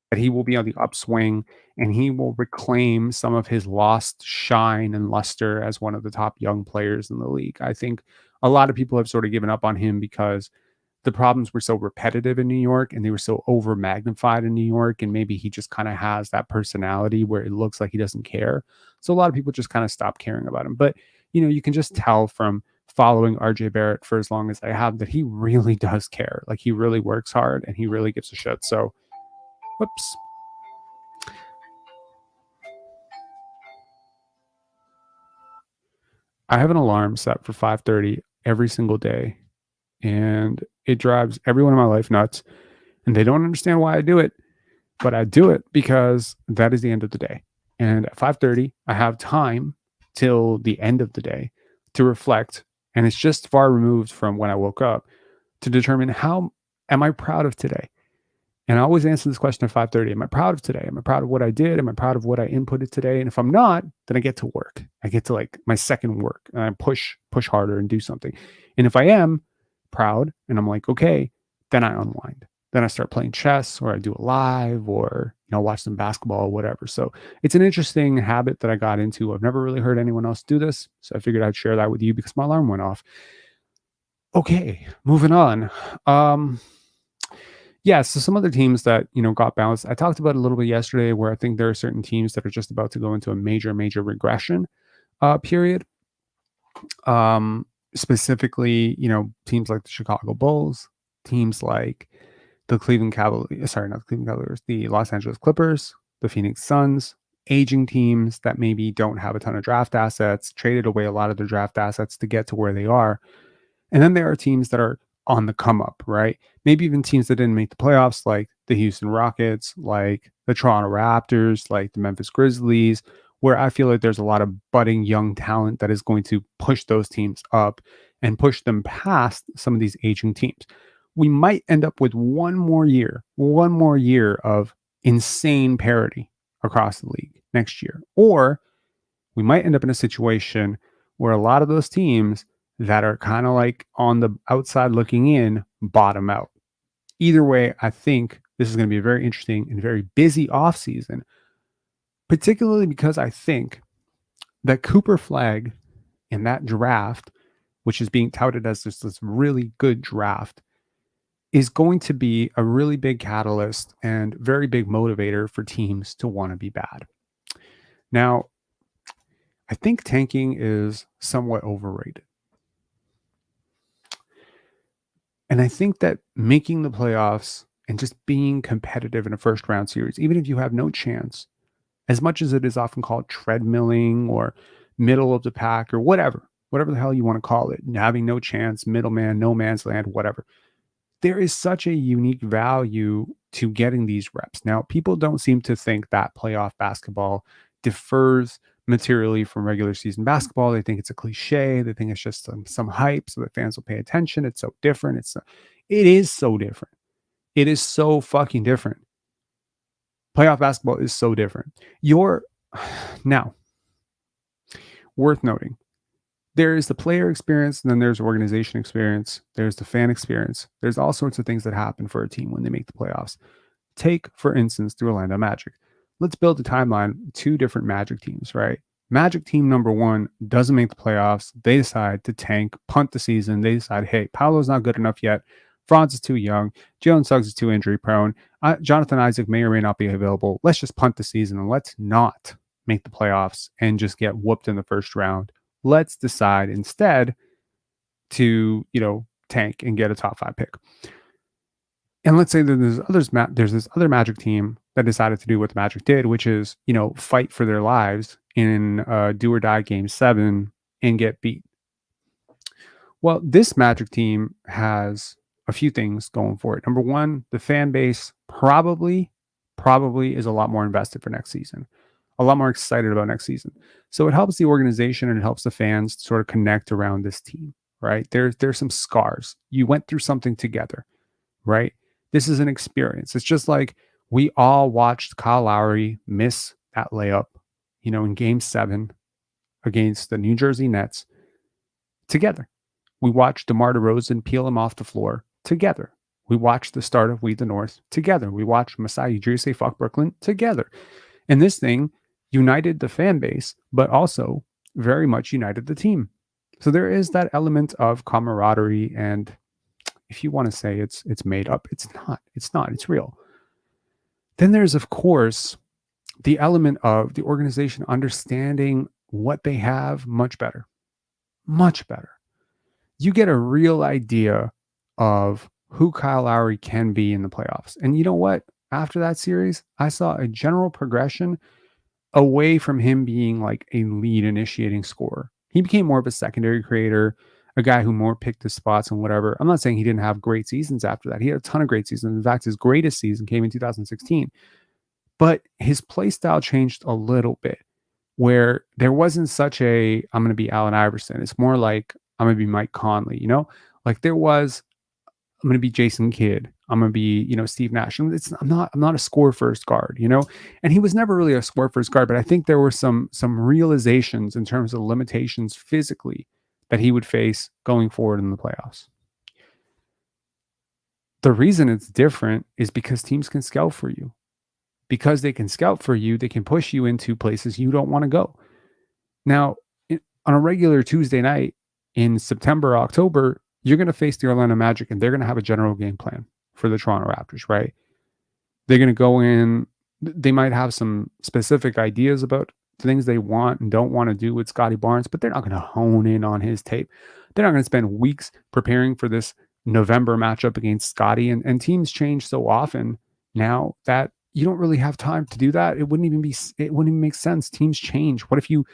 [SPEAKER 1] that he will be on the upswing and he will reclaim some of his lost shine and luster as one of the top young players in the league. I think a lot of people have sort of given up on him because the problems were so repetitive in New York and they were so over magnified in New York. And maybe he just kind of has that personality where it looks like he doesn't care. So a lot of people just kind of stop caring about him. But, you can just tell from following RJ Barrett for as long as I have that he really does care. Like, he really works hard and he really gives a shit. So, whoops. I have an alarm set for 5:30 every single day, and it drives everyone in my life nuts, and they don't understand why I do it, but I do it because that is the end of the day. And at 5:30, I have time till the end of the day to reflect, and it's just far removed from when I woke up, to determine how am I proud of today. And I always answer this question at 5:30. Am I proud of today? Am I proud of what I did? Am I proud of what I inputted today? And if I'm not, then I get to work. I get to, like, my second work, and I push harder and do something. And if I am proud and I'm like, okay, then I unwind. Then I start playing chess, or I do it live, or, watch some basketball or whatever. So it's an interesting habit that I got into. I've never really heard anyone else do this. So I figured I'd share that with you because my alarm went off. Okay, moving on. Yeah, so some other teams that, got bounced. I talked about it a little bit yesterday, where I think there are certain teams that are just about to go into a major regression period. Specifically, teams like the Chicago Bulls, teams like the Cleveland Cavaliers, sorry, not the Cleveland Cavaliers, the Los Angeles Clippers, the Phoenix Suns, aging teams that maybe don't have a ton of draft assets, traded away a lot of their draft assets to get to where they are. And then there are teams that are on the come up, right? Maybe even teams that didn't make the playoffs, like the Houston Rockets, like the Toronto Raptors, like the Memphis Grizzlies, where I feel like there's a lot of budding young talent that is going to push those teams up and push them past some of these aging teams. We might end up with one more year of insane parity across the league. next year. Or we might end up in a situation where a lot of those teams that are kind of like on the outside looking in bottom out. Either way, I think this is going to be a very interesting and very busy offseason, particularly because I think that Cooper Flag in that draft, which is being touted as this really good draft, is going to be a really big catalyst and very big motivator for teams to want to be bad. Now, I think tanking is somewhat overrated. And I think that making the playoffs and just being competitive in a first round series, even if you have no chance, as much as it is often called treadmilling or middle of the pack or whatever the hell you want to call it, having no chance, middleman, no man's land, whatever. There is such a unique value to getting these reps. Now, people don't seem to think that playoff basketball differs materially from regular season basketball. They think it's a cliche. They think it's just some hype so that fans will pay attention. It's so different. It is so different. It is so fucking different. Playoff basketball is so different. Now, worth noting, there is the player experience, and then there's organization experience. There's the fan experience. There's all sorts of things that happen for a team when they make the playoffs. Take, for instance, the Orlando Magic. Let's build a timeline. Two different Magic teams, right? Magic team number one doesn't make the playoffs. They decide to tank, punt the season. They decide, hey, Paolo's not good enough yet. Franz is too young. Jalen Suggs is too injury prone. Jonathan Isaac may or may not be available. Let's just punt the season and let's not make the playoffs and just get whooped in the first round. Let's decide instead to, tank and get a top 5 pick. And let's say that there's this other Magic team that decided to do what the Magic did, which is, fight for their lives in do or die game 7 and get beat. Well, this Magic team has a few things going for it. Number one, the fan base probably is a lot more invested for next season, a lot more excited about next season. So it helps the organization and it helps the fans sort of connect around this team, right? There's some scars. You went through something together, right? This is an experience. It's just like we all watched Kyle Lowry miss that layup, in game 7 against the New Jersey Nets together. We watched DeMar DeRozan peel him off the floor together. We watched the start of We the North together. We watched Masai Ujiri say fuck Brooklyn together. And this thing united the fan base, but also very much united the team. So there is that element of camaraderie. And if you want to say it's made up, it's not, it's real. Then there's, of course, the element of the organization understanding what they have much better. You get a real idea of who Kyle Lowry can be in the playoffs. And you know what? After that series, I saw a general progression away from him being like a lead initiating scorer. He became more of a secondary creator, a guy who more picked his spots and whatever. I'm not saying he didn't have great seasons after that. He had a ton of great seasons. In fact, his greatest season came in 2016. But his play style changed a little bit, where there wasn't such a, I'm going to be Allen Iverson. It's more like, I'm going to be Mike Conley, Like there was, I'm going to be Jason Kidd. I'm going to be, Steve Nash. I'm not a score first guard, and he was never really a score first guard, but I think there were some realizations in terms of limitations physically that he would face going forward in the playoffs. The reason it's different is because teams can scout for you. Because they can scout for you, they can push you into places you don't want to go. Now, on a regular Tuesday night in September, October, you're going to face the Orlando Magic and they're going to have a general game plan for the Toronto Raptors, right? They're going to go in. They might have some specific ideas about things they want and don't want to do with Scotty Barnes, but they're not going to hone in on his tape. They're not going to spend weeks preparing for this November matchup against Scotty. And teams change so often now that you don't really have time to do that. It wouldn't even make sense. Teams change. What if you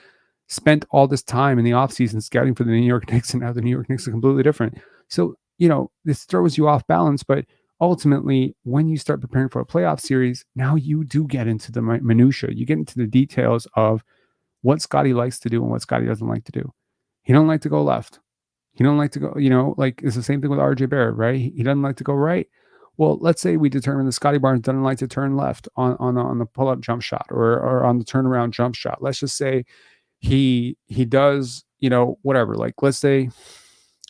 [SPEAKER 1] spent all this time in the offseason scouting for the New York Knicks and now the New York Knicks are completely different? So, this throws you off balance, but ultimately when you start preparing for a playoff series, now you do get into the minutia. You get into the details of what Scotty likes to do and what Scotty doesn't like to do. He don't like to go left. He don't like to go, like it's the same thing with RJ Barrett, right? He doesn't like to go right. Well, let's say we determine that Scotty Barnes doesn't like to turn left on the pull up jump shot or on the turnaround jump shot. Let's just say he does, whatever. Like, let's say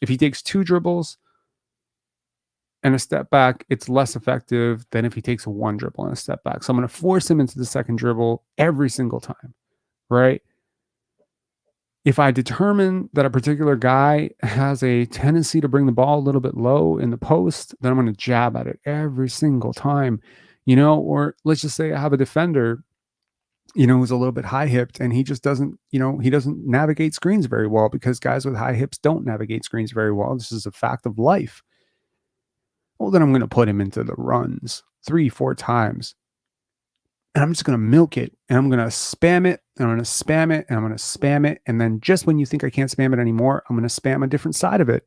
[SPEAKER 1] if he takes 2 dribbles and a step back, it's less effective than if he takes 1 dribble and a step back. So I'm going to force him into the second dribble every single time, right? If I determine that a particular guy has a tendency to bring the ball a little bit low in the post, then I'm going to jab at it every single time, or let's just say I have a defender, who's a little bit high hipped and he just doesn't, he doesn't navigate screens very well because guys with high hips don't navigate screens very well. This is a fact of life. Well, then I'm going to put him into the runs 3-4 times. And I'm just going to milk it and I'm going to spam it and I'm going to spam it and I'm going to spam it. And then just when you think I can't spam it anymore, I'm going to spam a different side of it.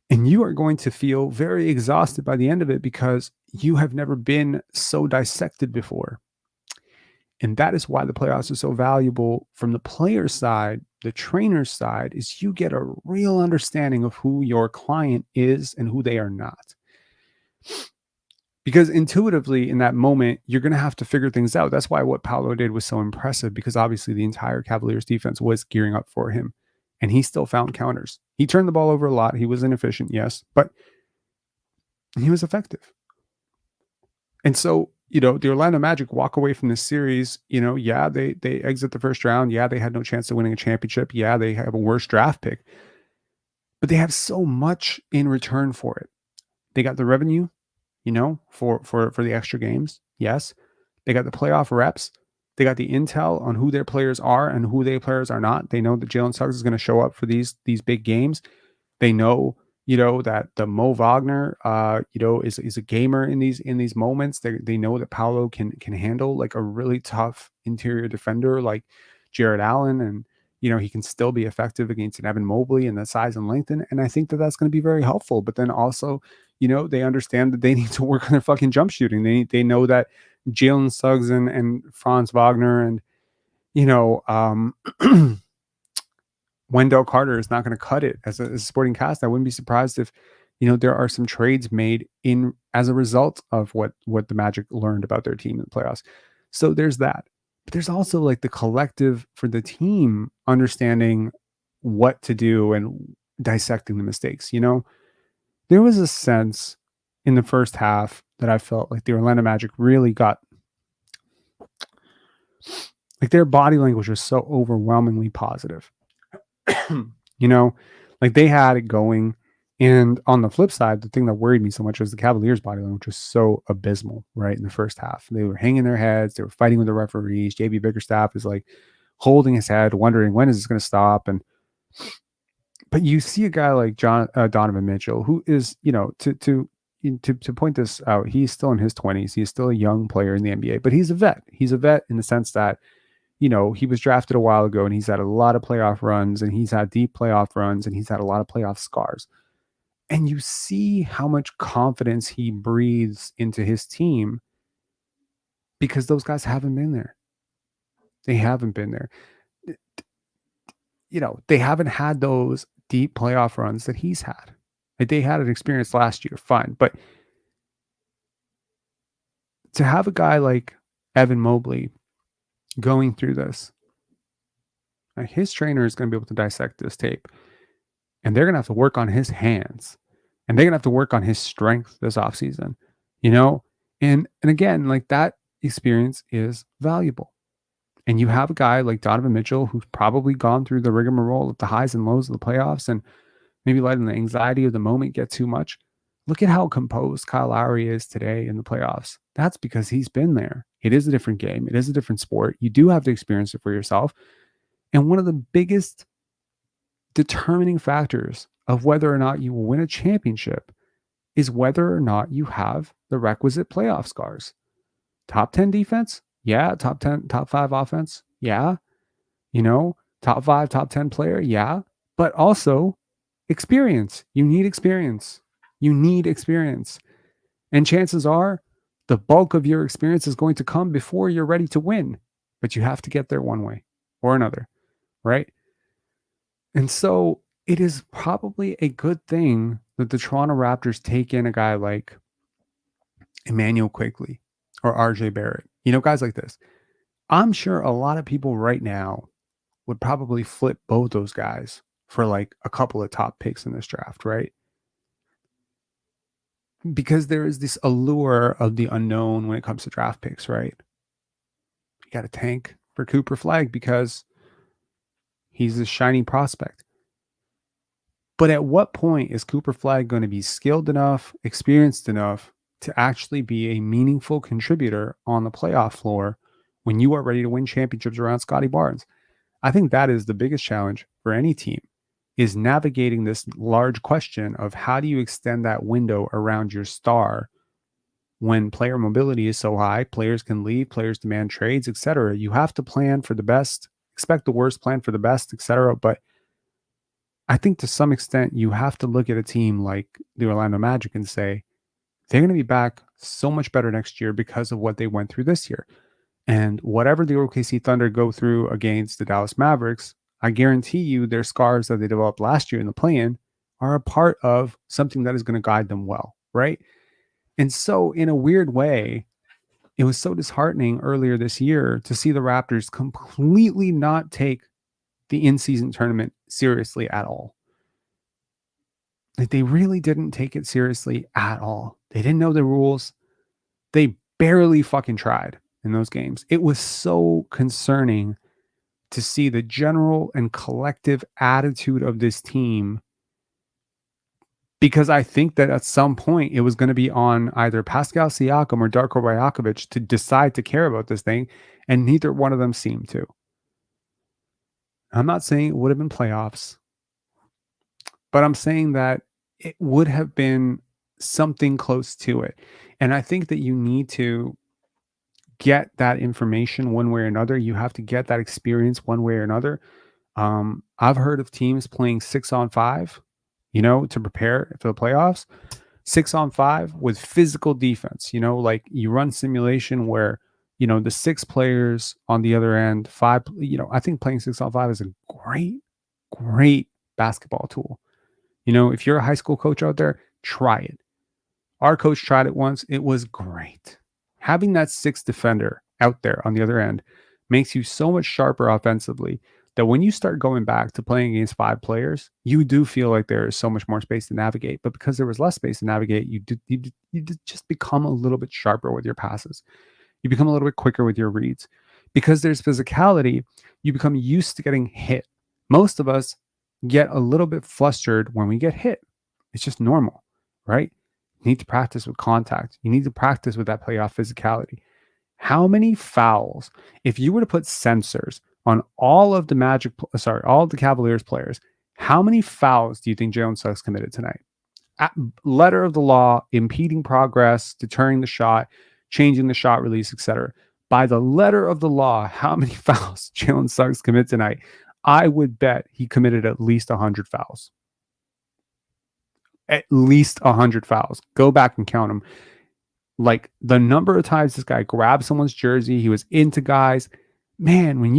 [SPEAKER 1] And you are going to feel very exhausted by the end of it because you have never been so dissected before. And that is why the playoffs are so valuable from the player's side, the trainer's side, is you get a real understanding of who your client is and who they are not. Because intuitively in that moment, you're going to have to figure things out. That's why what Paolo did was so impressive, because obviously the entire Cavaliers defense was gearing up for him and he still found counters. He turned the ball over a lot. He was inefficient, yes, but he was effective. And so, the Orlando Magic walk away from this series, yeah, they exit the first round. Yeah, they had no chance of winning a championship. Yeah, they have a worse draft pick, but they have so much in return for it. They got the revenue, for the extra games. Yes. They got the playoff reps. They got the intel on who their players are and who their players are not. They know that Jalen Suggs is going to show up for these big games. They know, that the Mo Wagner, is a gamer in these moments. They know that Paolo can handle like a really tough interior defender like Jared Allen, and he can still be effective against an Evan Mobley and the size and length. And I think that that's going to be very helpful. But then also, they understand that they need to work on their fucking jump shooting. They know that Jalen Suggs and Franz Wagner and, Wendell Carter is not going to cut it as a supporting cast. I wouldn't be surprised if, there are some trades made in as a result of what the Magic learned about their team in the playoffs. So there's that. But there's also like the collective for the team understanding what to do and dissecting the mistakes. There was a sense in the first half that I felt like the Orlando Magic really got, like their body language was so overwhelmingly positive. Like they had it going. And on the flip side, the thing that worried me so much was the Cavaliers' body language was so abysmal, right? In the first half, they were hanging their heads. They were fighting with the referees. JB Bickerstaff is like holding his head, wondering when is this going to stop. But you see a guy like Donovan Mitchell, who is, to point this out, he's still in his 20s. He's still a young player in the NBA, but he's a vet. He's a vet in the sense that, he was drafted a while ago and he's had a lot of playoff runs and he's had deep playoff runs and he's had a lot of playoff scars. And you see how much confidence he breathes into his team because those guys haven't been there. They haven't been there. They haven't had those deep playoff runs that he's had. Like they had an experience last year, fine. But to have a guy like Evan Mobley going through this, his trainer is going to be able to dissect this tape. And they're going to have to work on his hands. And they're going to have to work on his strength this offseason, And again, like that experience is valuable. And you have a guy like Donovan Mitchell who's probably gone through the rigmarole of the highs and lows of the playoffs and maybe letting the anxiety of the moment get too much. Look at how composed Kyle Lowry is today in the playoffs. That's because he's been there. It is a different game. It is a different sport. You do have to experience it for yourself. And one of the biggest determining factors of whether or not you will win a championship is whether or not you have the requisite playoff scars. Top 10 defense? Yeah. Top 10, top 5 offense? Yeah. Top 5, top 10 player? Yeah. But also experience. You need experience. And chances are the bulk of your experience is going to come before you're ready to win. But you have to get there one way or another, right? And so it is probably a good thing that the Toronto Raptors take in a guy like Emmanuel Quigley or RJ Barrett, guys like this. I'm sure a lot of people right now would probably flip both those guys for like a couple of top picks in this draft, right? Because there is this allure of the unknown when it comes to draft picks, right? You got to tank for Cooper Flagg because he's a shiny prospect. But at what point is Cooper Flagg going to be skilled enough, experienced enough to actually be a meaningful contributor on the playoff floor when you are ready to win championships around Scotty Barnes? I think that is the biggest challenge for any team, is navigating this large question of how do you extend that window around your star when player mobility is so high, players can leave, players demand trades, etc. You have to plan for the best, expect the worst, plan for the best, etc. But I think to some extent you have to look at a team like the Orlando Magic and say they're going to be back so much better next year because of what they went through this year. And whatever the OKC Thunder go through against the Dallas Mavericks, I guarantee you their scars that they developed last year in the play-in are a part of something that is going to guide them well, right? And so in a weird way, it was so disheartening earlier this year to see the Raptors completely not take the in-season tournament seriously at all. Like, they really didn't take it seriously at all. They didn't know the rules. They barely fucking tried in those games. It was so concerning to see the general and collective attitude of this team, because I think that at some point it was going to be on either Pascal Siakam or Darko Rajakovic to decide to care about this thing, and neither one of them seemed to. I'm not saying it would have been playoffs, but I'm saying that it would have been something close to it. And I think that you need to get that information one way or another. You have to get that experience one way or another. I've heard of teams playing 6-on-5, to prepare for the playoffs. 6-on-5 with physical defense, like you run simulation where, the 6 players on the other end, 5, I think playing 6-on-5 is a great basketball tool. If you're a high school coach out there, try it. Our coach tried it once. It was great. Having that 6th defender out there on the other end makes you so much sharper offensively that when you start going back to playing against 5 players, you do feel like there is so much more space to navigate. But because there was less space to navigate, you just become a little bit sharper with your passes. You become a little bit quicker with your reads. Because there's physicality, you become used to getting hit. Most of us get a little bit flustered when we get hit. It's just normal, right? You need to practice with contact. You need to practice with that playoff physicality. How many fouls, if you were to put sensors on all of the Cavaliers players, how many fouls do you think Jalen Suggs committed tonight? At letter of the law, impeding progress, deterring the shot, changing the shot release, etc. By the letter of the law, how many fouls Jalen Suggs committed tonight? I would bet he committed at least 100 fouls. At least 100 fouls. Go back and count them. Like the number of times this guy grabbed someone's jersey, he was into guys. Man, when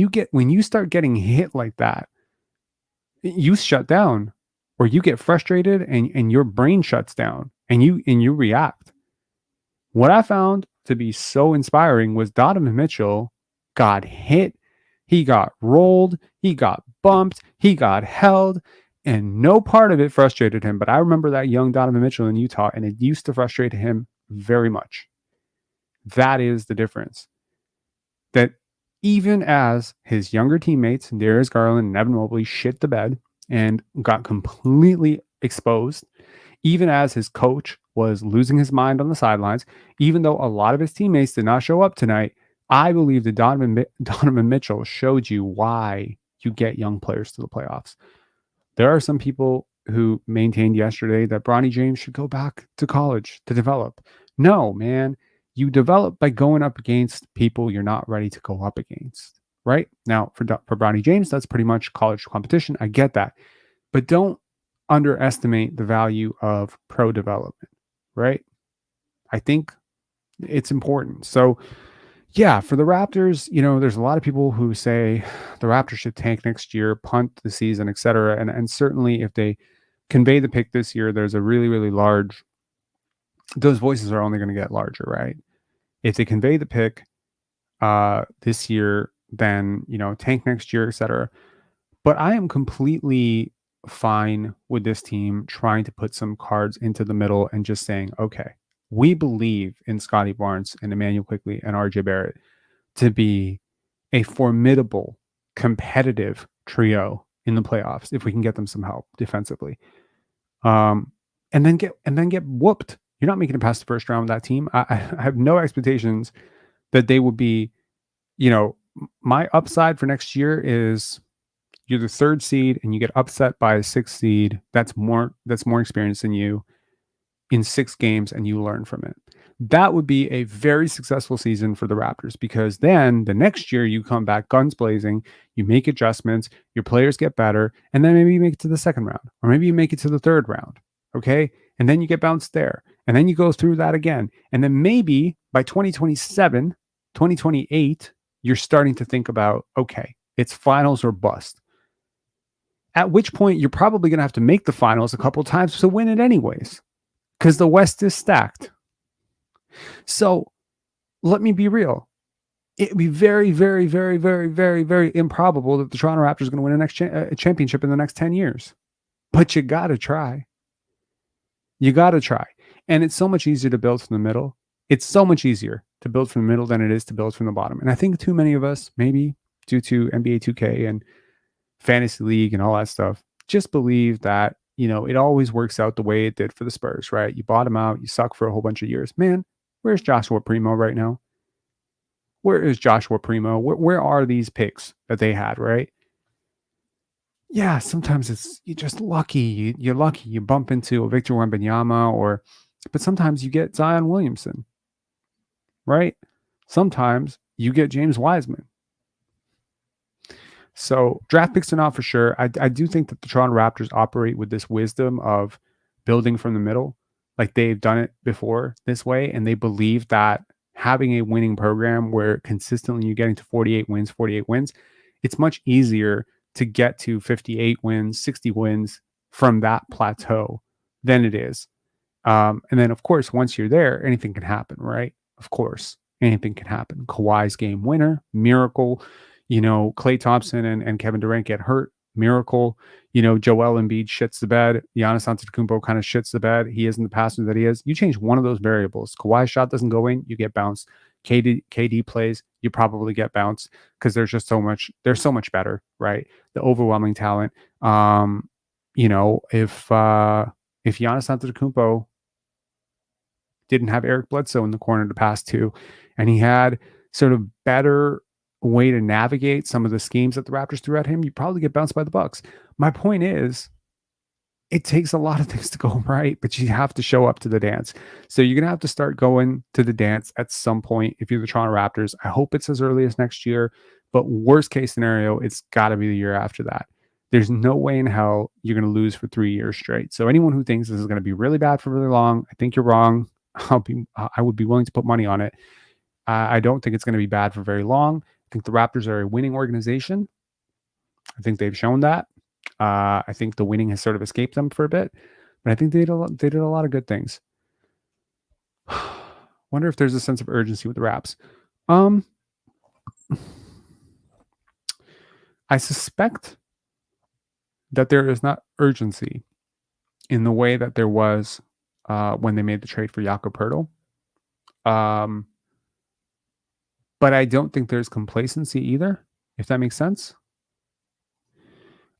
[SPEAKER 1] you start getting hit like that, you shut down, or you get frustrated and your brain shuts down and you react. What I found to be so inspiring was Donovan Mitchell got hit, he got rolled, he got bumped, he got held, and no part of it frustrated him. But I remember that young Donovan Mitchell in Utah, and it used to frustrate him very much. That is the difference. That even as his younger teammates, Darius Garland and Evan Mobley, shit the bed and got completely exposed, even as his coach was losing his mind on the sidelines, even though a lot of his teammates did not show up tonight, I believe that Donovan Mitchell showed you why you get young players to the playoffs. There are some people who maintained yesterday that Bronny James should go back to college to develop. No, man. You develop by going up against people you're not ready to go up against, right? Now, for Bronny James, that's pretty much college competition. I get that. But don't underestimate the value of pro development, right? I think it's important. So, yeah, for the Raptors, there's a lot of people who say the Raptors should tank next year, punt the season, etc. And certainly if they convey the pick this year, there's a really, really large those voices are only going to get larger, right? If they convey the pick this year, then, tank next year, etc. But I am completely fine with this team trying to put some cards into the middle and just saying, okay, we believe in Scotty Barnes and Emmanuel Quickley and RJ Barrett to be a formidable, competitive trio in the playoffs if we can get them some help defensively. And then get whooped. You're not making it past the first round with that team. I have no expectations that they would be, my upside for next year is you're the 3rd seed and you get upset by a 6th seed. That's more experience than you in 6 games, and you learn from it. That would be a very successful season for the Raptors, because then the next year you come back guns blazing, you make adjustments, your players get better, and then maybe you make it to the 2nd round, or maybe you make it to the 3rd round. Okay. And then you get bounced there, and then you go through that again. And then maybe by 2027, 2028, you're starting to think about, okay, it's finals or bust. At which point you're probably going to have to make the finals a couple times to win it anyways, because the West is stacked. So let me be real. It would be very, very, very, very, very, very improbable that the Toronto Raptors are going to win a next championship in the next 10 years. But you got to try. You got to try. And it's so much easier to build from the middle. It's so much easier to build from the middle than it is to build from the bottom. And I think too many of us, maybe due to NBA 2K and Fantasy League and all that stuff, just believe that, it always works out the way it did for the Spurs, right? You bottom out, you suck for a whole bunch of years. Man, where's Joshua Primo right now? Where is Joshua Primo? Where are these picks that they had, right? Yeah, sometimes you're just lucky. You're lucky. You bump into a Victor Wembanyama, but sometimes you get Zion Williamson, right? Sometimes you get James Wiseman. So draft picks are not for sure. I do think that the Toronto Raptors operate with this wisdom of building from the middle. Like, they've done it before this way, and they believe that having a winning program where consistently you're getting to 48 wins, it's much easier to get to 58 wins, 60 wins from that plateau than it is. And then, of course, once you're there, anything can happen, right? Of course, anything can happen. Kawhi's game winner, miracle. Klay Thompson and Kevin Durant get hurt, miracle. Joel Embiid shits the bed. Giannis Antetokounmpo kind of shits the bed. He isn't the passer that he is. You change one of those variables. Kawhi's shot doesn't go in, you get bounced. KD plays, you probably get bounced, because there's just so much. They're so much better, right? The overwhelming talent. If Giannis Antetokounmpo didn't have Eric Bledsoe in the corner to pass to, and he had sort of better way to navigate some of the schemes that the Raptors threw at him, you probably get bounced by the Bucks. My point is, it takes a lot of things to go right, but you have to show up to the dance. So you're going to have to start going to the dance at some point if you're the Toronto Raptors. I hope it's as early as next year, but worst case scenario, it's got to be the year after that. There's no way in hell you're going to lose for 3 years straight. So anyone who thinks this is going to be really bad for really long, I think you're wrong. I would be willing to put money on it. I don't think it's going to be bad for very long. I think the Raptors are a winning organization. I think they've shown that. I think the winning has sort of escaped them for a bit, but I think they did a lot of good things. Wonder if there's a sense of urgency with the Raps. I suspect that there is not urgency in the way that there was when they made the trade for Jakob Poeltl. But I don't think there's complacency either, if that makes sense.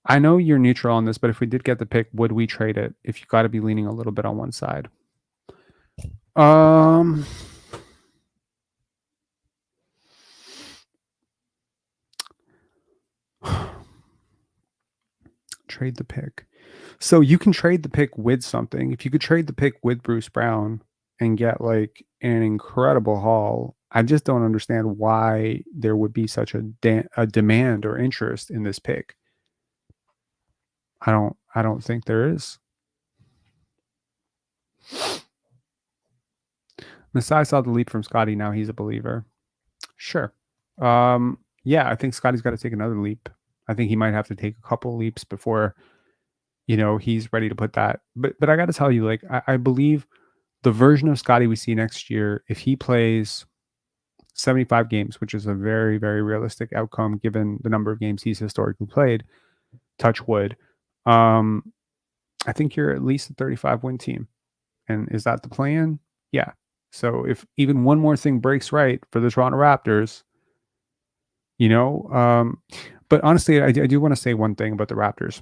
[SPEAKER 1] I know you're neutral on this, but if we did get the pick, would we trade it? If you got to be leaning a little bit on one side. Trade the pick. So you can trade the pick with something. If you could trade the pick with Bruce Brown and get like an incredible haul, I just don't understand why there would be such a demand or interest in this pick. I don't think there is. Masai saw the leap from Scotty. Now he's a believer. Sure. Yeah, I think Scotty's got to take another leap. I think he might have to take a couple leaps before, he's ready to put that. But I got to tell you, like, I believe the version of Scotty we see next year, if he plays 75 games, which is a very, very realistic outcome given the number of games he's historically played, touch wood, I think you're at least a 35 win team. And is that the plan? Yeah. So if even one more thing breaks right for the Toronto Raptors, but honestly, I do want to say one thing about the Raptors.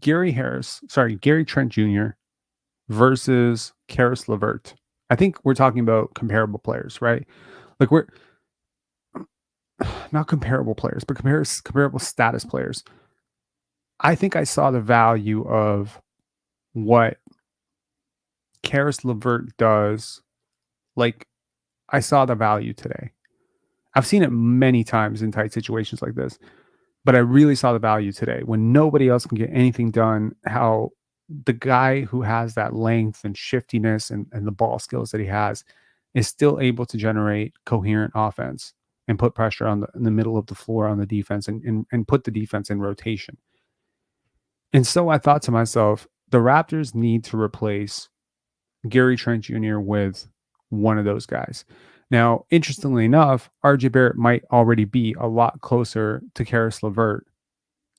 [SPEAKER 1] Gary Trent Jr. versus Karis LeVert. I think we're talking about comparable players, right? Like we're not comparable players, but comparable status players. I think I saw the value of what Karis LeVert does. Like I saw the value today. I've seen it many times in tight situations like this, but I really saw the value today when nobody else can get anything done. How the guy who has that length and shiftiness and the ball skills that he has is still able to generate coherent offense and put pressure in the middle of the floor on the defense and put the defense in rotation. And so I thought to myself, the Raptors need to replace Gary Trent Jr. with one of those guys. Now, interestingly enough, RJ Barrett might already be a lot closer to Karis LeVert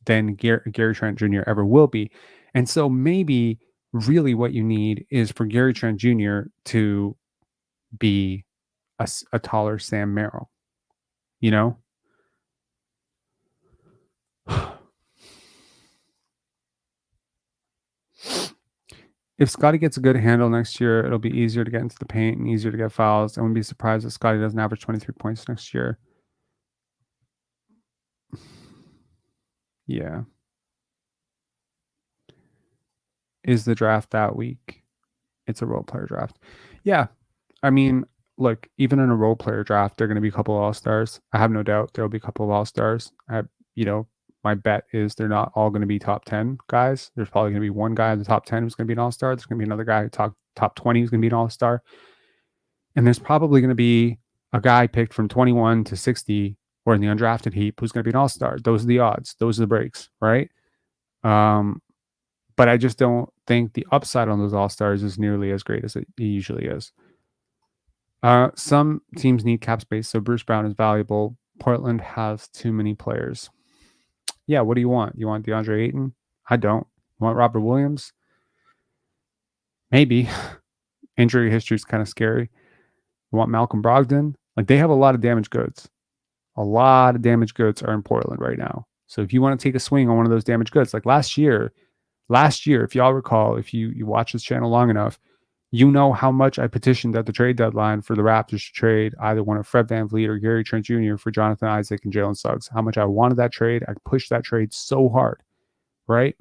[SPEAKER 1] than Gary Trent Jr. ever will be. And so maybe really what you need is for Gary Trent Jr. to be a taller Sam Merrill, If Scotty gets a good handle next year, it'll be easier to get into the paint and easier to get fouls. I wouldn't be surprised if Scotty doesn't average 23 points next year. Yeah. Is the draft that week? It's a role player draft. Yeah. I mean, look, even in a role player draft, there are going to be a couple of all-stars. I have no doubt there'll be a couple of all-stars. My bet is they're not all going to be top 10 guys. There's probably going to be one guy in the top 10 who's going to be an all-star. There's going to be another guy top 20 who's going to be an all-star. And there's probably going to be a guy picked from 21 to 60 or in the undrafted heap who's going to be an all-star. Those are the odds. Those are the breaks, right? But I just don't think the upside on those all-stars is nearly as great as it usually is. Some teams need cap space, so Bruce Brown is valuable. Portland has too many players. Yeah, what do you want? You want DeAndre Ayton? I don't. You want Robert Williams? Maybe. Injury history is kind of scary. You want Malcolm Brogdon? Like, they have a lot of damaged goods. A lot of damaged goods are in Portland right now. So if you want to take a swing on one of those damaged goods, like last year, if y'all recall, if you watch this channel long enough, you know how much I petitioned at the trade deadline for the Raptors to trade either one of Fred VanVleet or Gary Trent Jr. for Jonathan Isaac and Jalen Suggs. How much I wanted that trade. I pushed that trade so hard, right?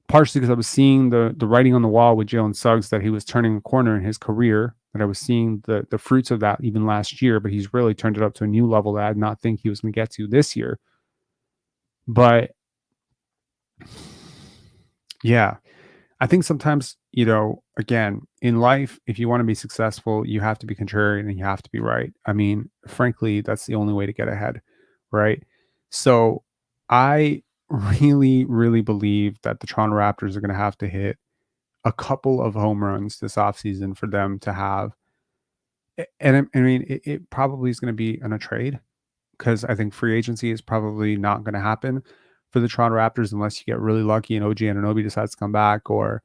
[SPEAKER 1] Partially because I was seeing the writing on the wall with Jalen Suggs that he was turning a corner in his career, that I was seeing the fruits of that even last year, but he's really turned it up to a new level that I did not think he was going to get to this year. But yeah, I think sometimes, again, in life, if you want to be successful, you have to be contrarian and you have to be right. I mean, frankly, that's the only way to get ahead, right? So I really, really believe that the Toronto Raptors are going to have to hit a couple of home runs this offseason for them to have. And I mean, it probably is going to be in a trade because I think free agency is probably not going to happen for the Toronto Raptors unless you get really lucky and OG Anunoby decides to come back, or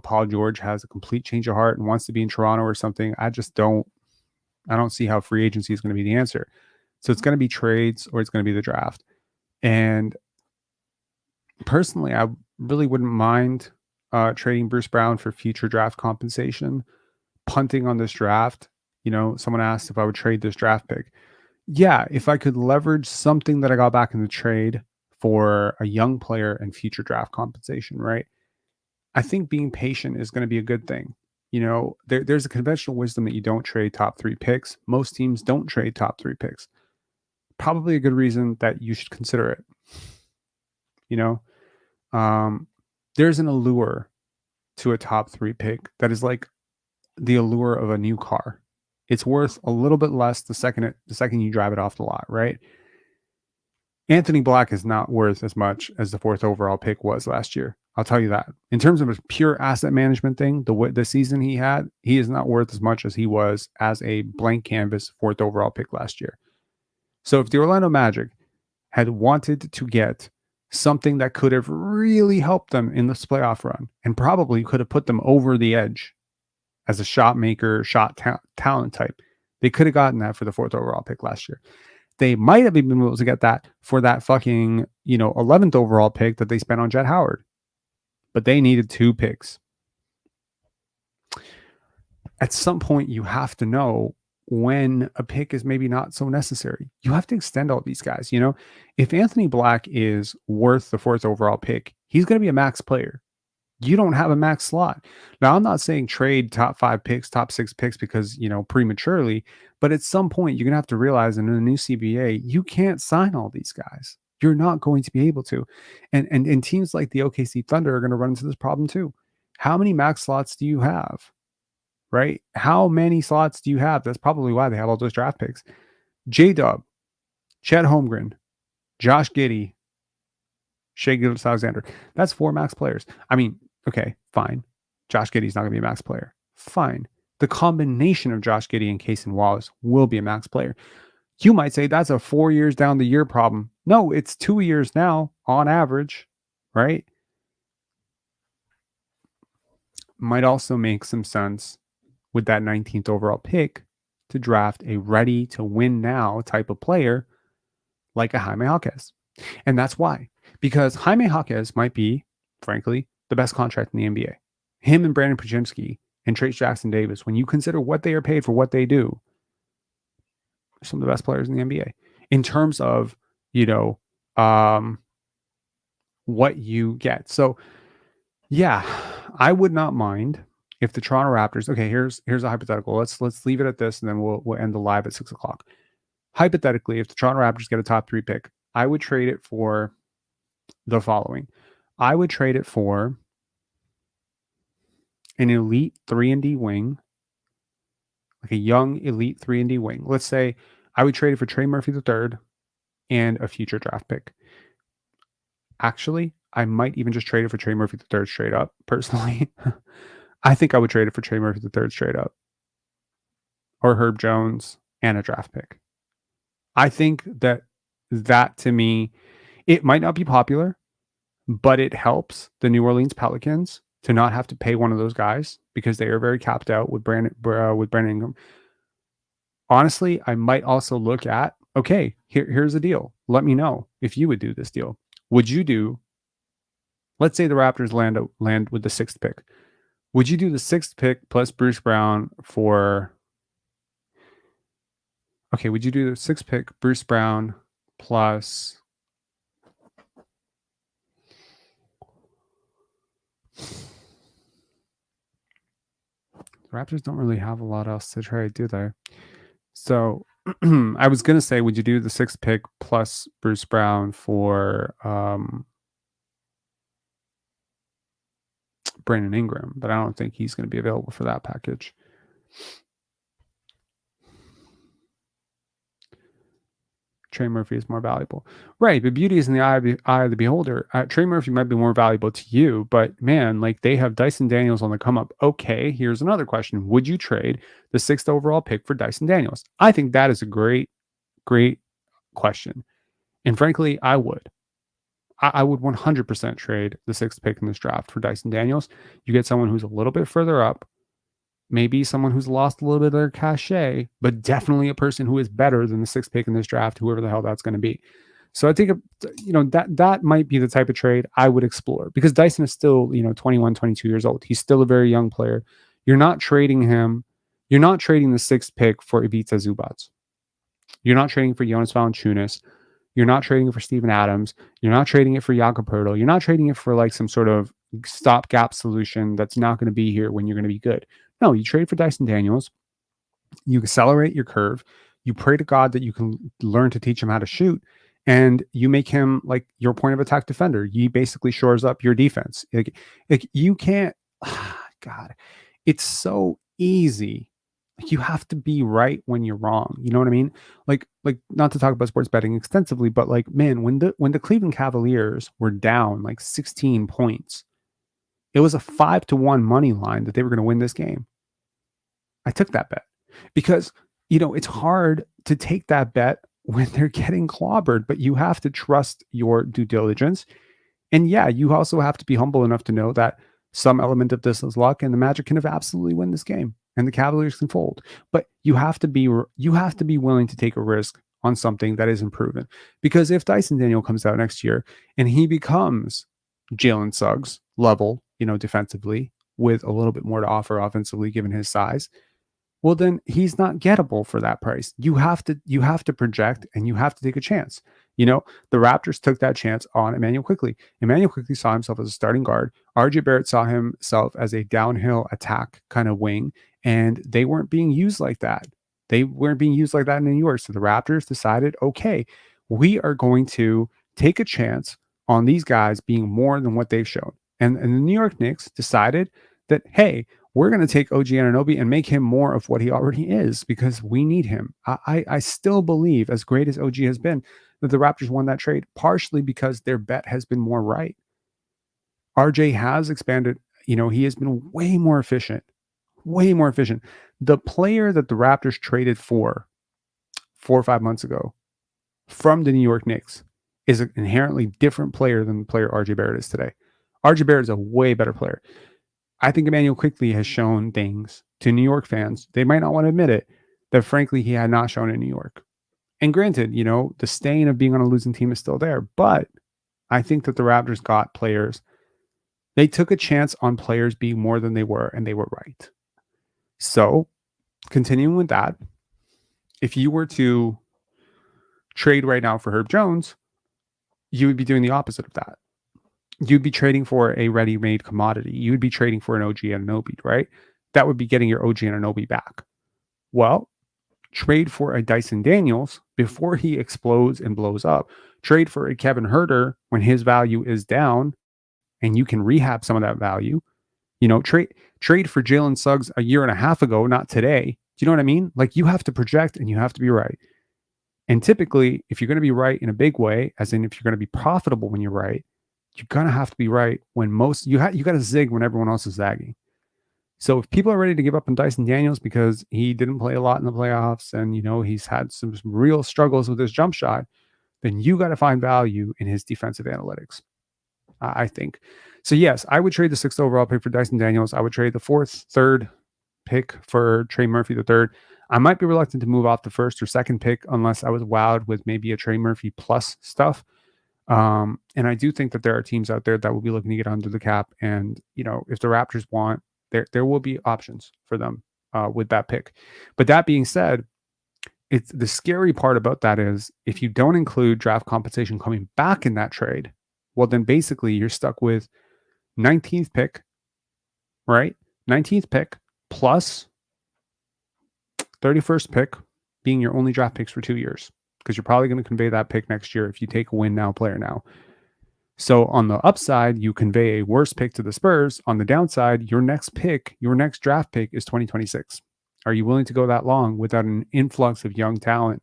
[SPEAKER 1] Paul George has a complete change of heart and wants to be in Toronto or something. I don't see how free agency is going to be the answer. So it's going to be trades or it's going to be the draft. And personally, I really wouldn't mind trading Bruce Brown for future draft compensation, punting on this draft. Someone asked if I would trade this draft pick. Yeah, if I could leverage something that I got back in the trade for a young player and future draft compensation, right? I think being patient is going to be a good thing. There's a conventional wisdom that you don't trade top 3 picks. Most teams don't trade top 3 picks. Probably a good reason that you should consider it. There's an allure to a top 3 pick that is like the allure of a new car. It's worth a little bit less the second you drive it off the lot, right? Anthony Black is not worth as much as the 4th overall pick was last year. I'll tell you that. In terms of a pure asset management thing, the season he had, he is not worth as much as he was as a blank canvas 4th overall pick last year. So if the Orlando Magic had wanted to get something that could have really helped them in this playoff run and probably could have put them over the edge as a shot maker, talent type, they could have gotten that for the 4th overall pick last year. They might have even been able to get that for that fucking, 11th overall pick that they spent on Jet Howard. But they needed 2 picks. At some point, you have to know when a pick is maybe not so necessary. You have to extend all these guys. If Anthony Black is worth the 4th overall pick, he's going to be a max player. You don't have a max slot. Now, I'm not saying trade top 5 picks, top 6 picks because, prematurely, but at some point you're going to have to realize in the new CBA, you can't sign all these guys. You're not going to be able to. And teams like the OKC Thunder are going to run into this problem too. How many max slots do you have? Right? How many slots do you have? That's probably why they have all those draft picks. J-Dub, Chet Holmgren, Josh Giddey, Shai Gilgeous-Alexander. That's 4 max players. I mean, okay, fine. Josh Giddey's not going to be a max player. Fine. The combination of Josh Giddey and Cason Wallace will be a max player. You might say that's a 4 years down the year problem. No, it's 2 years now on average, right? Might also make some sense with that 19th overall pick to draft a ready to win now type of player like a Jaime Jaquez. And that's why. Because Jaime Jaquez might be, frankly, the best contract in the NBA. Him and Brandon Podziemski and Trayce Jackson-Davis, when you consider what they are paid for what they do, some of the best players in the NBA. In terms of, what you get. So, yeah, I would not mind if the Toronto Raptors, okay, here's a hypothetical. Let's leave it at this and then we'll end the live at 6:00. Hypothetically, if the Toronto Raptors get a top 3 pick, I would trade it for the following. I would trade it for an elite 3-and-D wing, like a young elite 3-and-D wing. Let's say I would trade it for Trey Murphy III and a future draft pick. Actually, I might even just trade it for Trey Murphy III straight up, personally. I think I would trade it for Trey Murphy III straight up. Or Herb Jones and a draft pick. I think that to me, it might not be popular, but it helps the New Orleans Pelicans to not have to pay one of those guys because they are very capped out with Brandon Ingram. Honestly, I might also look at, okay, here's the deal. Let me know if you would do this deal. Would you do, let's say the Raptors land with the 6th pick. Would you do the 6th pick plus Bruce Brown for, okay, would you do the 6th pick, Bruce Brown plus, the Raptors don't really have a lot else to trade, do they? So I was going to say, would you do the 6th pick plus Bruce Brown for Brandon Ingram? But I don't think he's going to be available for that package. Trey Murphy is more valuable. Right, but beauty is in the eye of the beholder. Trey Murphy might be more valuable to you, but man, like they have Dyson Daniels on the come up. Okay, here's another question. Would you trade the 6th overall pick for Dyson Daniels? I think that is a great question. And frankly, I would. I would 100% trade the 6th pick in this draft for Dyson Daniels. You get someone who's a little bit further up, maybe someone who's lost a little bit of their cachet, but definitely a person who is better than the 6th pick in this draft, whoever the hell that's going to be. So I think, that might be the type of trade I would explore because Dyson is still, 21, 22 years old. He's still a very young player. You're not trading him. You're not trading the 6th pick for Ivica Zubac. You're not trading for Jonas Valanciunas. You're not trading it for Steven Adams. You're not trading it for Jakob Poeltl. You're not trading it for like some sort of stopgap solution that's not going to be here when you're going to be good. No, you trade for Dyson Daniels. You accelerate your curve. You pray to God that you can learn to teach him how to shoot, and you make him like your point of attack defender. He basically shores up your defense. Like you can't. God, it's so easy. Like you have to be right when you're wrong. You know what I mean? Like not to talk about sports betting extensively, but like, man, when the Cleveland Cavaliers were down like 16 points It was a 5-1 money line that they were going to win this game. I took that bet because, it's hard to take that bet when they're getting clobbered, but you have to trust your due diligence. And yeah, you also have to be humble enough to know that some element of this is luck, and the Magic can have absolutely win this game, and the Cavaliers can fold. But you have to be willing to take a risk on something that isn't proven. Because if Dyson Daniel comes out next year and he becomes Jalen Suggs level, defensively, with a little bit more to offer offensively, given his size, well, then he's not gettable for that price. You have to project, and you have to take a chance. The Raptors took that chance on Immanuel Quickley. Immanuel Quickley saw himself as a starting guard. RJ Barrett saw himself as a downhill attack kind of wing, and they weren't being used like that. They weren't being used like that in New York. So the Raptors decided, okay, we are going to take a chance on these guys being more than what they've shown. And the New York Knicks decided that, hey, we're going to take OG Anunoby and make him more of what he already is, because we need him. I still believe, as great as OG has been, that the Raptors won that trade partially because their bet has been more right. RJ has expanded. He has been way more efficient. The player that the Raptors traded for 4 or 5 months ago from the New York Knicks is an inherently different player than the player RJ Barrett is today. RJ Barrett is a way better player. I think Immanuel Quickley has shown things to New York fans, they might not want to admit it, that frankly he had not shown in New York. And granted, the stain of being on a losing team is still there, but I think that the Raptors got players. They took a chance on players being more than they were, and they were right. So, continuing with that, if you were to trade right now for Herb Jones, you would be doing the opposite of that. You'd be trading for a ready-made commodity. You'd be trading for an OG Anunoby, right? That would be getting your OG Anunoby back. Well, trade for a Dyson Daniels before he explodes and blows up. Trade for a Kevin Huerter when his value is down, and you can rehab some of that value. Trade for Jalen Suggs a year and a half ago, not today. Do you know what I mean? Like, you have to project and you have to be right. And typically, if you're going to be right in a big way, as in if you're going to be profitable when you're right, you're going to have to be right when you got to zig when everyone else is zagging. So if people are ready to give up on Dyson Daniels because he didn't play a lot in the playoffs and, he's had some real struggles with his jump shot, then you got to find value in his defensive analytics, I think. So yes, I would trade the 6th overall pick for Dyson Daniels. I would trade the 4th, 3rd pick for Trey Murphy the 3rd. I might be reluctant to move off the 1st or 2nd pick unless I was wowed with maybe a Trey Murphy plus stuff. And I do think that there are teams out there that will be looking to get under the cap. And, if the Raptors want, there will be options for them with that pick. But that being said, it's the scary part about that is if you don't include draft compensation coming back in that trade, well, then basically you're stuck with 19th pick, right? 19th pick plus 31st pick being your only draft picks for 2 years, because you're probably going to convey that pick next year if you take a win now player now. So on the upside, you convey a worse pick to the Spurs. On the downside, your next draft pick is 2026. Are you willing to go that long without an influx of young talent?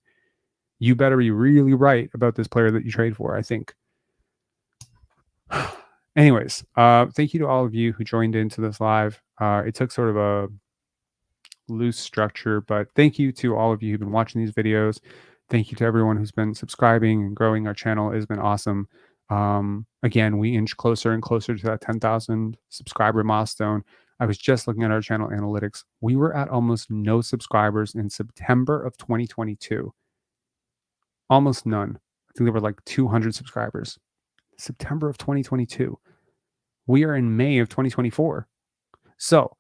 [SPEAKER 1] You better be really right about this player that you trade for, I think. Anyways, thank you to all of you who joined into this live. It took sort of a loose structure, but thank you to all of you who've been watching these videos. Thank you to everyone who's been subscribing and growing our channel. It has been awesome. Again, we inch closer and closer to that 10,000 subscriber milestone. I was just looking at our channel analytics. We were at almost no subscribers in September of 2022. Almost none. I think there were like 200 subscribers. September of 2022. We are in May of 2024. So,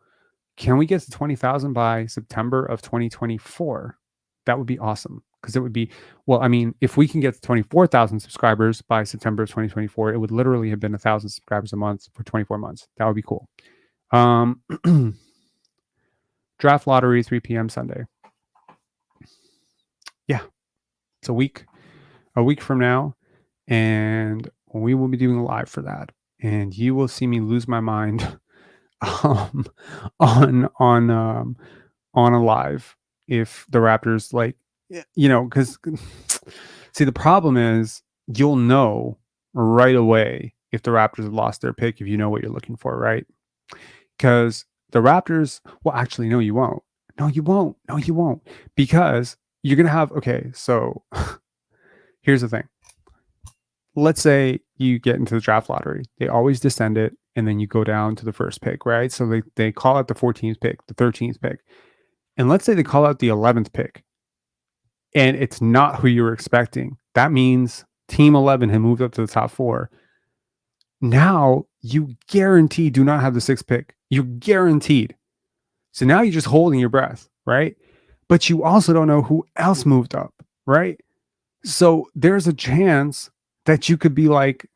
[SPEAKER 1] can we get to 20,000 by September of 2024? That would be awesome. Because it would be, well, I mean, if we can get to 24,000 subscribers by September of 2024, it would literally have been 1,000 subscribers a month for 24 months. That would be cool. Draft lottery, 3 p.m. Sunday. Yeah, it's a week from now, and we will be doing a live for that, and you will see me lose my mind on a live if the Raptors because see, the problem is you'll know right away if the Raptors have lost their pick if you know what you're looking for, right? Because the Raptors, well, actually, no, you won't. No, you won't. No, you won't. Because you're going to have, okay, so here's the thing. Let's say you get into the draft lottery. They always descend it, and then you go down to the first pick, right? So they call out the 14th pick, the 13th pick. And let's say they call out the 11th pick, and it's not who you were expecting. That means Team 11 had moved up to the top 4. Now you guarantee do not have the 6th pick. You're guaranteed. So now you're just holding your breath, right? But you also don't know who else moved up, right? So there's a chance that you could be like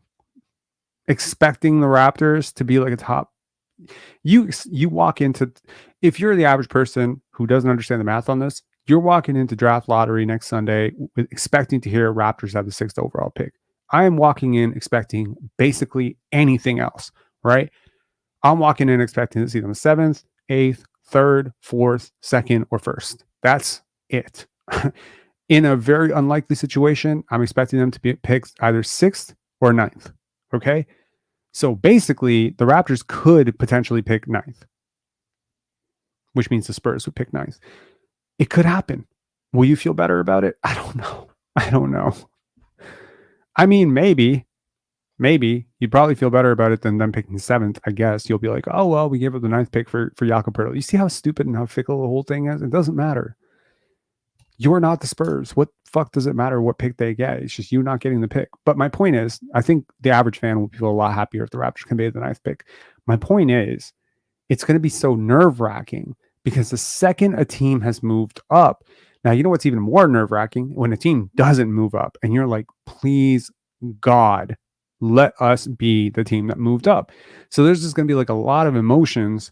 [SPEAKER 1] expecting the Raptors to be like a top. You walk into, if you're the average person who doesn't understand the math on this, you're walking into draft lottery next Sunday expecting to hear Raptors have the 6th overall pick. I am walking in expecting basically anything else, right? I'm walking in expecting to see them 7th, 8th, 3rd, 4th, 2nd, or 1st. That's it. In a very unlikely situation, I'm expecting them to be picked either 6th or 9th. Okay. So basically, the Raptors could potentially pick 9th, which means the Spurs would pick 9th. It could happen. Will you feel better about it? I don't know. I don't know. I mean, maybe you'd probably feel better about it than them picking 7th. I guess you'll be like, oh, well, we gave up the 9th pick for Jakob Poeltl. You see how stupid and how fickle the whole thing is? It doesn't matter. You're not the Spurs. What fuck does it matter what pick they get? It's just you not getting the pick. But my point is, I think the average fan will feel a lot happier if the Raptors convey the 9th pick. My point is, it's going to be so nerve-wracking because the second a team has moved up, now you know what's even more nerve-wracking? When a team doesn't move up and you're like, please, God, let us be the team that moved up. So there's just going to be like a lot of emotions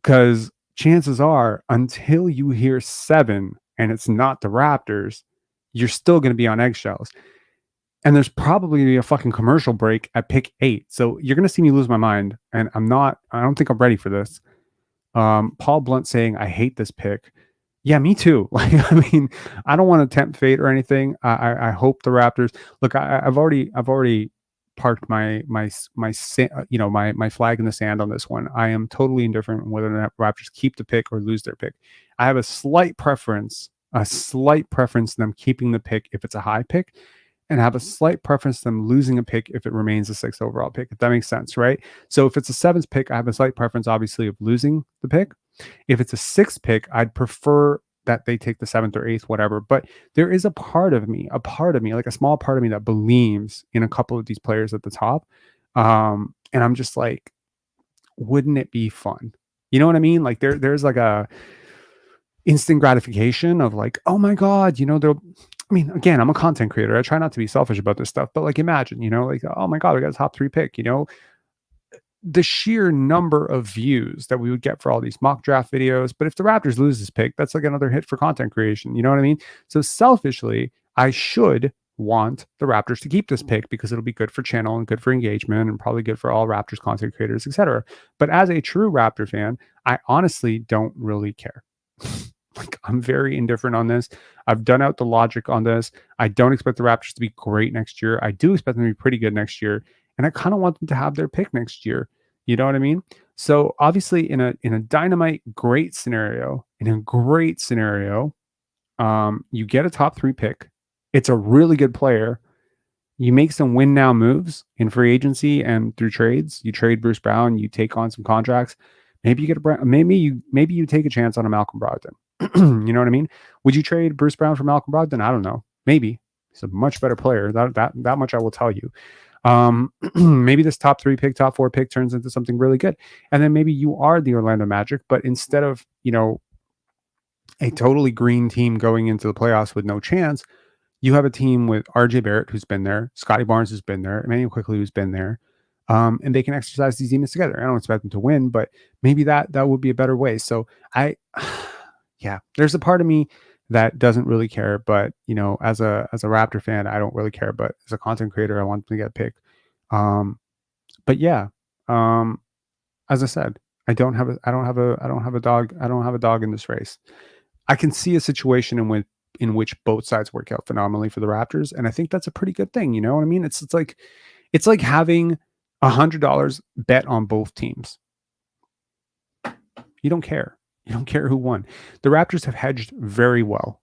[SPEAKER 1] because chances are until you hear 7 and it's not the Raptors, you're still going to be on eggshells. And there's probably going to be a fucking commercial break at pick 8. So you're going to see me lose my mind. And I don't think I'm ready for this. Paul Blunt saying, I hate this pick. Yeah, me too. Like, I mean, I don't want to tempt fate or anything. I hope the Raptors look, I've already parked my flag in the sand on this one. I am totally indifferent whether or not Raptors keep the pick or lose their pick. I have a slight preference them keeping the pick if it's a high pick, and have a slight preference them losing a pick if it remains a 6th overall pick, if that makes sense, right? So if it's a 7th pick, I have a slight preference, obviously, of losing the pick. If it's a 6th pick, I'd prefer that they take the 7th or 8th, whatever. But there is a part of me, like a small part of me that believes in a couple of these players at the top. And I'm just like, wouldn't it be fun? You know what I mean? Like there's like a instant gratification of like, oh my God, I mean, again, I'm a content creator. I try not to be selfish about this stuff, but like imagine, like, oh my God, we got a top 3 pick, the sheer number of views that we would get for all these mock draft videos. But if the Raptors lose this pick, that's like another hit for content creation. You know what I mean? So selfishly, I should want the Raptors to keep this pick because it'll be good for channel and good for engagement and probably good for all Raptors content creators, etc. But as a true Raptor fan, I honestly don't really care. Like, I'm very indifferent on this. I've done out the logic on this. I don't expect the Raptors to be great next year. I do expect them to be pretty good next year. And I kind of want them to have their pick next year. You know what I mean? So obviously in a dynamite great scenario, you get a top 3 pick. It's a really good player. You make some win now moves in free agency and through trades. You trade Bruce Brown, you take on some contracts. Maybe you get maybe you take a chance on a Malcolm Brogdon. You know what I mean? Would you trade Bruce Brown for Malcolm Brogdon? I don't know. Maybe. He's a much better player. That much I will tell you. Maybe this top 3 pick, top 4 pick turns into something really good. And then maybe you are the Orlando Magic, but instead of, a totally green team going into the playoffs with no chance, you have a team with RJ Barrett, who's been there, Scotty Barnes has been there, Emmanuel Quickley, who's been there. And they can exercise these demons together. I don't expect them to win, but maybe that would be a better way. So there's a part of me that doesn't really care, but as a Raptor fan, I don't really care. But as a content creator, I want them to get picked. As I said, I don't have a dog in this race. I can see a situation in which both sides work out phenomenally for the Raptors, and I think that's a pretty good thing. You know what I mean? It's like having $100 bet on both teams. You don't care. You don't care who won. The Raptors have hedged very well,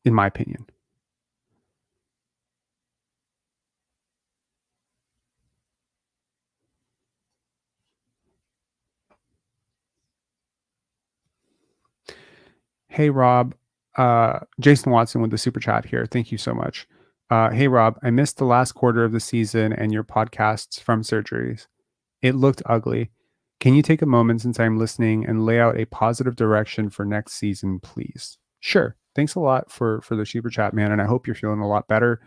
[SPEAKER 1] in my opinion. Hey, Rob. Jason Watson with the super chat here. Thank you so much. Hey, Rob. I missed the last quarter of the season and your podcasts from surgeries. It looked ugly. Can you take a moment since I'm listening and lay out a positive direction for next season, please? Sure. Thanks a lot for the super chat, man. And I hope you're feeling a lot better.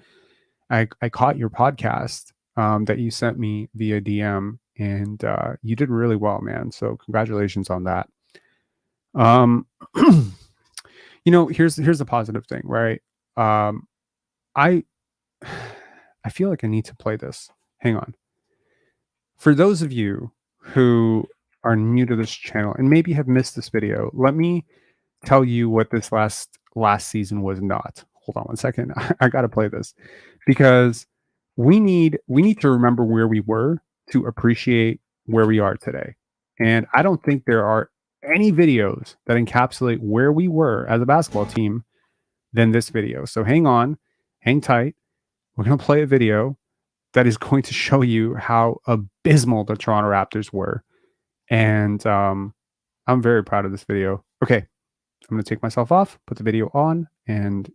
[SPEAKER 1] I caught your podcast that you sent me via DM, and you did really well, man. So congratulations on that. Here's the positive thing, right? I feel like I need to play this. Hang on. For those of you who are new to this channel and maybe have missed this video, let me tell you what this last season was not. Hold on one second. I got to play this because we need to remember where we were to appreciate where we are today. And I don't think there are any videos that encapsulate where we were as a basketball team than this video. So hang tight. We're going to play a video that is going to show you how abysmal the Toronto Raptors were. And I'm very proud of this video. Okay, I'm going to take myself off, put the video on, and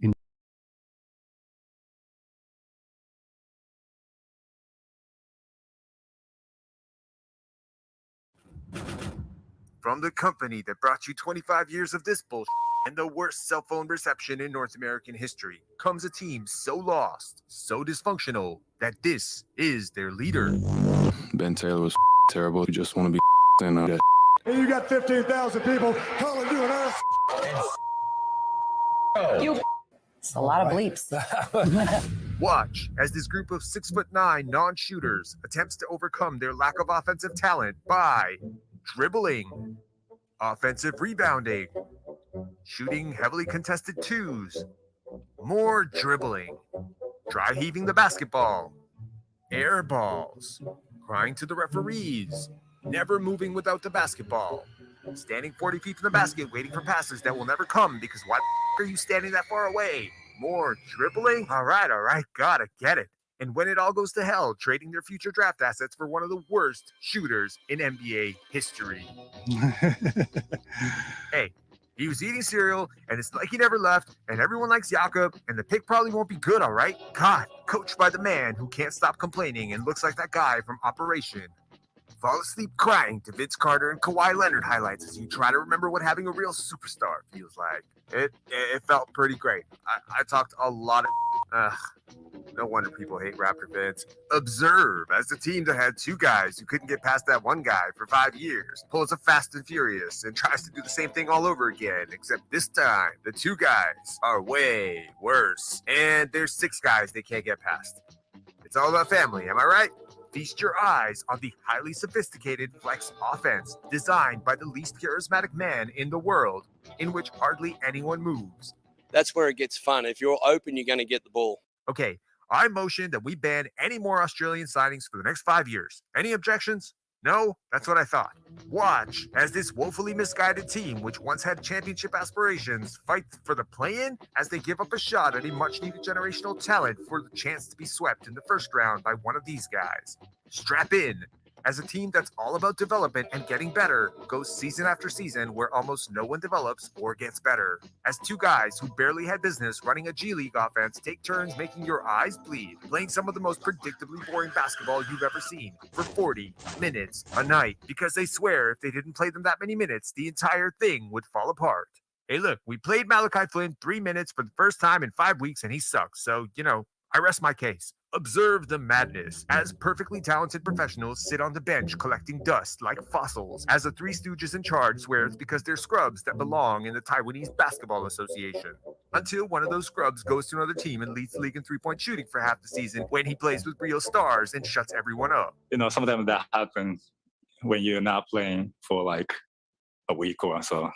[SPEAKER 2] from the company that brought you 25 years of this bullshit and the worst cell phone reception in North American history comes a team so lost, so dysfunctional, that this is their leader.
[SPEAKER 3] Ben Taylor was terrible. You just want to be and
[SPEAKER 4] and you got 15,000 people calling you an ass.
[SPEAKER 5] It's a lot of bleeps.
[SPEAKER 2] Watch as this group of 6'9" non-shooters attempts to overcome their lack of offensive talent by dribbling, offensive rebounding, shooting heavily contested twos, more dribbling, dry heaving the basketball, air balls, crying to the referees, never moving without the basketball, standing 40 feet from the basket waiting for passes that will never come because why are you standing that far away? More dribbling? All right, gotta get it. And when it all goes to hell, trading their future draft assets for one of the worst shooters in NBA history. Hey, he was eating cereal, and it's like he never left, and everyone likes Jakob, and the pick probably won't be good, all right? God, coached by the man who can't stop complaining and looks like that guy from Operation. Fall asleep crying to Vince Carter and Kawhi Leonard highlights as you try to remember what having a real superstar feels like. It felt pretty great. I talked a lot of... no wonder people hate Raptor fans. Observe as the team that had two guys who couldn't get past that one guy for 5 years pulls a Fast and Furious and tries to do the same thing all over again, except this time the two guys are way worse. And there's 6 guys they can't get past. It's all about family, am I right? Feast your eyes on the highly sophisticated flex offense designed by the least charismatic man in the world, in which hardly anyone moves.
[SPEAKER 6] That's where it gets fun. If you're open, you're going to get the ball.
[SPEAKER 2] Okay, I motion that we ban any more Australian signings for the next 5 years. Any objections? No? That's what I thought. Watch as this woefully misguided team, which once had championship aspirations, fights for the play-in as they give up a shot at a much-needed generational talent for the chance to be swept in the first round by one of these guys. Strap in as a team that's all about development and getting better goes season after season where almost no one develops or gets better. As two guys who barely had business running a G League offense take turns making your eyes bleed, playing some of the most predictably boring basketball you've ever seen for 40 minutes a night because they swear if they didn't play them that many minutes, the entire thing would fall apart. Hey, look, we played Malachi Flynn 3 minutes for the first time in 5 weeks and he sucks. So, I rest my case. Observe the madness as perfectly talented professionals sit on the bench collecting dust like fossils as the Three Stooges in charge swear it's because they're scrubs that belong in the Taiwanese Basketball Association. Until one of those scrubs goes to another team and leads the league in three-point shooting for half the season when he plays with real stars and shuts everyone up.
[SPEAKER 7] Sometimes that happens when you're not playing for like a week or so.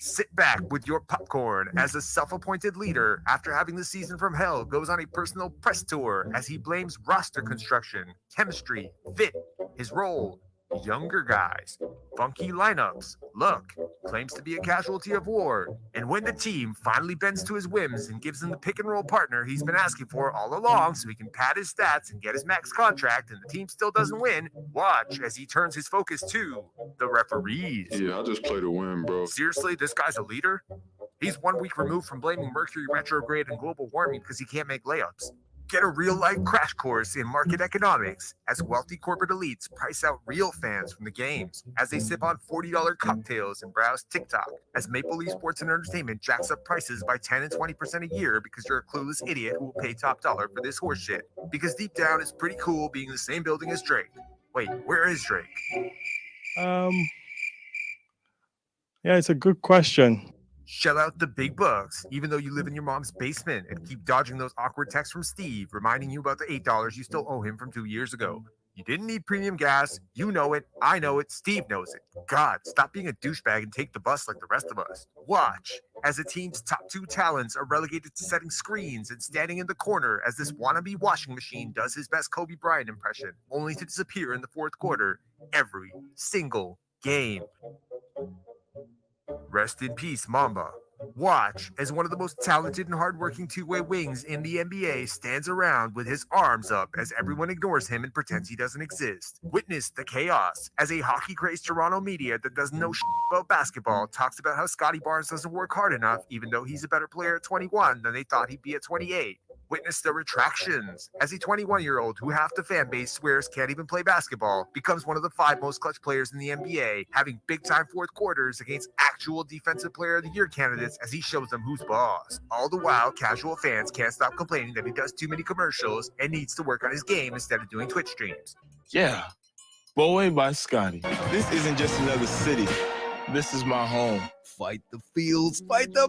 [SPEAKER 2] Sit back with your popcorn as a self-appointed leader after having the season from hell goes on a personal press tour as he blames roster construction, chemistry, fit, his role, younger guys, funky lineups, look, claims to be a casualty of war. And when the team finally bends to his whims and gives him the pick and roll partner he's been asking for all along so he can pad his stats and get his max contract and the team still doesn't win, watch as he turns his focus to the referees.
[SPEAKER 3] Yeah, I just play to win, bro.
[SPEAKER 2] Seriously, this guy's a leader? He's 1 week removed from blaming Mercury retrograde and global warming because he can't make layups. Get a real-life crash course in market economics as wealthy corporate elites price out real fans from the games as they sip on $40 cocktails and browse TikTok, as Maple Leaf Sports and Entertainment jacks up prices by 10 and 20% a year because you're a clueless idiot who will pay top dollar for this horseshit. Because deep down, it's pretty cool being in the same building as Drake. Wait, where is Drake?
[SPEAKER 8] Yeah, it's a good question.
[SPEAKER 2] Shell out the big bucks, even though you live in your mom's basement, and keep dodging those awkward texts from Steve, reminding you about the $8 you still owe him from 2 years ago. You didn't need premium gas. You know it. I know it. Steve knows it. God, stop being a douchebag and take the bus like the rest of us. Watch as the team's top 2 talents are relegated to setting screens and standing in the corner as this wannabe washing machine does his best Kobe Bryant impression, only to disappear in the fourth quarter every single game. Rest in peace, Mamba. Watch as one of the most talented and hardworking two-way wings in the NBA stands around with his arms up as everyone ignores him and pretends he doesn't exist. Witness the chaos as a hockey-crazed Toronto media that doesn't know shit about basketball talks about how Scotty Barnes doesn't work hard enough, even though he's a better player at 21 than they thought he'd be at 28. Witness the retractions as a 21-year-old who half the fan base swears can't even play basketball becomes one of the 5 most clutch players in the NBA, having big-time fourth quarters against actual Defensive Player of the Year candidates as he shows them who's boss. All the while, casual fans can't stop complaining that he does too many commercials and needs to work on his game instead of doing Twitch streams.
[SPEAKER 9] Yeah, Boy by Scotty. This isn't just another city. This is my home. Fight the fields, fight the...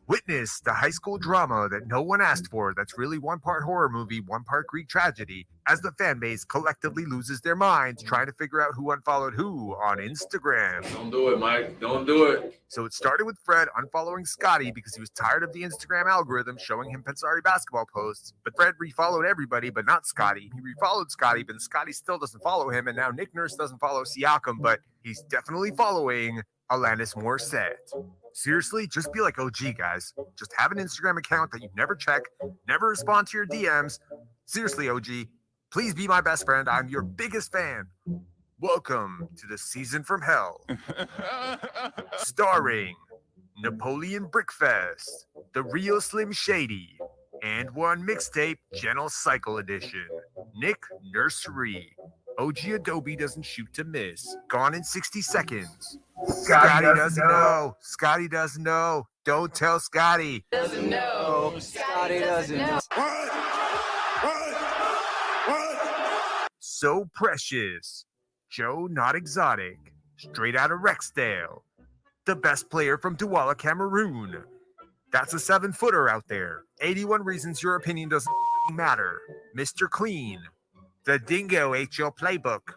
[SPEAKER 2] Witness the high school drama that no one asked for that's really one part horror movie, one part Greek tragedy, as the fan base collectively loses their minds trying to figure out who unfollowed who on Instagram.
[SPEAKER 3] Don't do it, Mike. Don't do it.
[SPEAKER 2] So it started with Fred unfollowing Scotty because he was tired of the Instagram algorithm showing him Pensari basketball posts. But Fred refollowed everybody, but not Scotty. He refollowed Scotty, but Scotty still doesn't follow him. And now Nick Nurse doesn't follow Siakam, but he's definitely following Alanis Morissette. Seriously, just be like OG, guys. Just have an Instagram account that you never check, never respond to your DMs. Seriously, OG, please be my best friend. I'm your biggest fan. Welcome to the season from hell. Starring Napoleon Brickfest, The Real Slim Shady, and one mixtape, Gentle Cycle Edition, Nick Nursery. OG Adobe doesn't shoot to miss. Gone in 60 seconds. Scotty doesn't know. Scotty doesn't know. Don't tell Scotty.
[SPEAKER 5] Doesn't know. Scotty doesn't know.
[SPEAKER 2] So Precious. Joe Not Exotic. Straight out of Rexdale. The best player from Douala, Cameroon. That's a 7-footer out there. 81 reasons your opinion doesn't matter. Mr. Clean. The Dingo ate your playbook.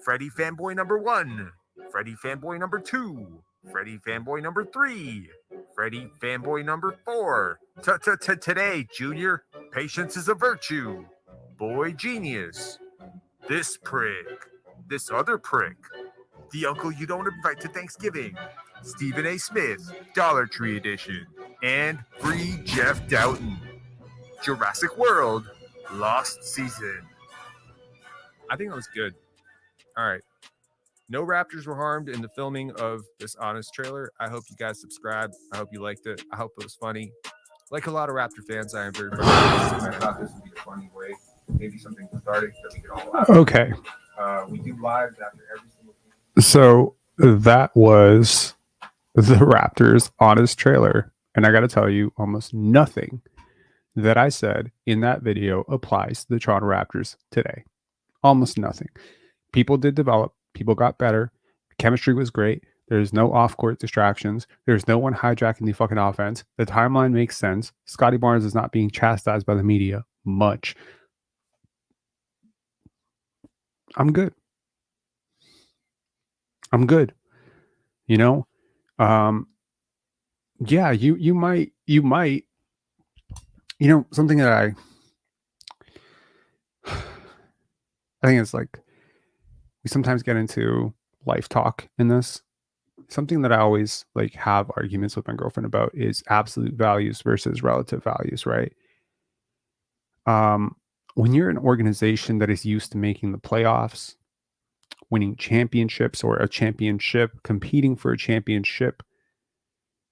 [SPEAKER 2] Freddie Fanboy number 1. Freddie Fanboy number 2. Freddie Fanboy number 3. Freddie Fanboy number 4. Today, Junior. Patience is a virtue. Boy Genius. This prick. This other prick. The uncle you don't invite to Thanksgiving. Stephen A. Smith. Dollar Tree Edition. And Free Jeff Doughton. Jurassic World. Lost Season. I think that was good. All right. No Raptors were harmed in the filming of this Honest trailer. I hope you guys subscribed. I hope you liked it. I hope it was funny. Like a lot of Raptor fans, I am very frustrated. I thought this would be a funny way. Maybe something cathartic that we could all laugh.
[SPEAKER 1] Okay.
[SPEAKER 2] We do lives after every single game.
[SPEAKER 1] So that was the Raptors Honest trailer. And I got to tell you, almost nothing that I said in that video applies to the Toronto Raptors today. Almost nothing. People did develop. People got better. Chemistry was great. There's no off-court distractions. There's no one hijacking the fucking offense. The timeline makes sense. Scotty Barnes is not being chastised by the media much. I'm good. I'm good. You know? Yeah, you might, you know, something that I think it's like we sometimes get into life talk in this. Something that I always like have arguments with my girlfriend about is absolute values versus relative values, right? When you're an organization that is used to making the playoffs, winning championships or a championship, competing for a championship,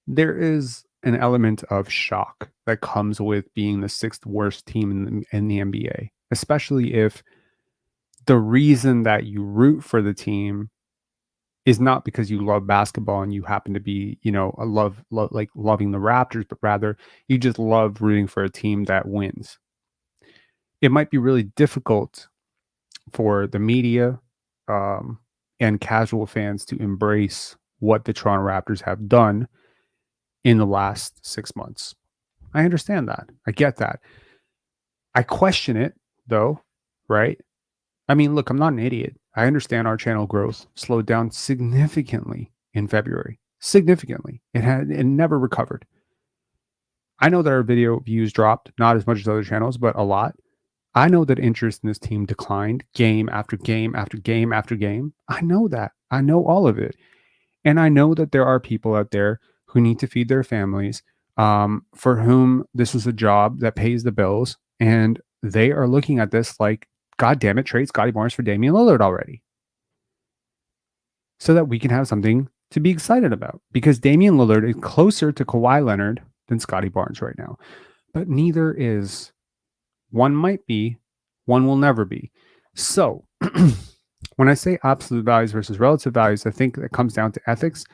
[SPEAKER 1] there is an element of shock that comes with being the sixth worst team in the NBA, especially if the reason that you root for the team is not because you love basketball and you happen to be, a like loving the Raptors, but rather you just love rooting for a team that wins. It might be really difficult for the media and casual fans to embrace what the Toronto Raptors have done in the last 6 months. I understand that. I get that. I question it, though, right? I mean, look, I'm not an idiot. I understand our channel growth slowed down significantly in February. Significantly. It never recovered. I know that our video views dropped, not as much as other channels, but a lot. I know that interest in this team declined game after game after game after game. I know that. I know all of it. And I know that there are people out there who need to feed their families, for whom this was a job that pays the bills. And they are looking at this like, God damn it, trade Scotty Barnes for Damian Lillard already. So that we can have something to be excited about. Because Damian Lillard is closer to Kawhi Leonard than Scotty Barnes right now. But neither is. One might be, one will never be. So when I say absolute values versus relative values, I think that comes down to ethics.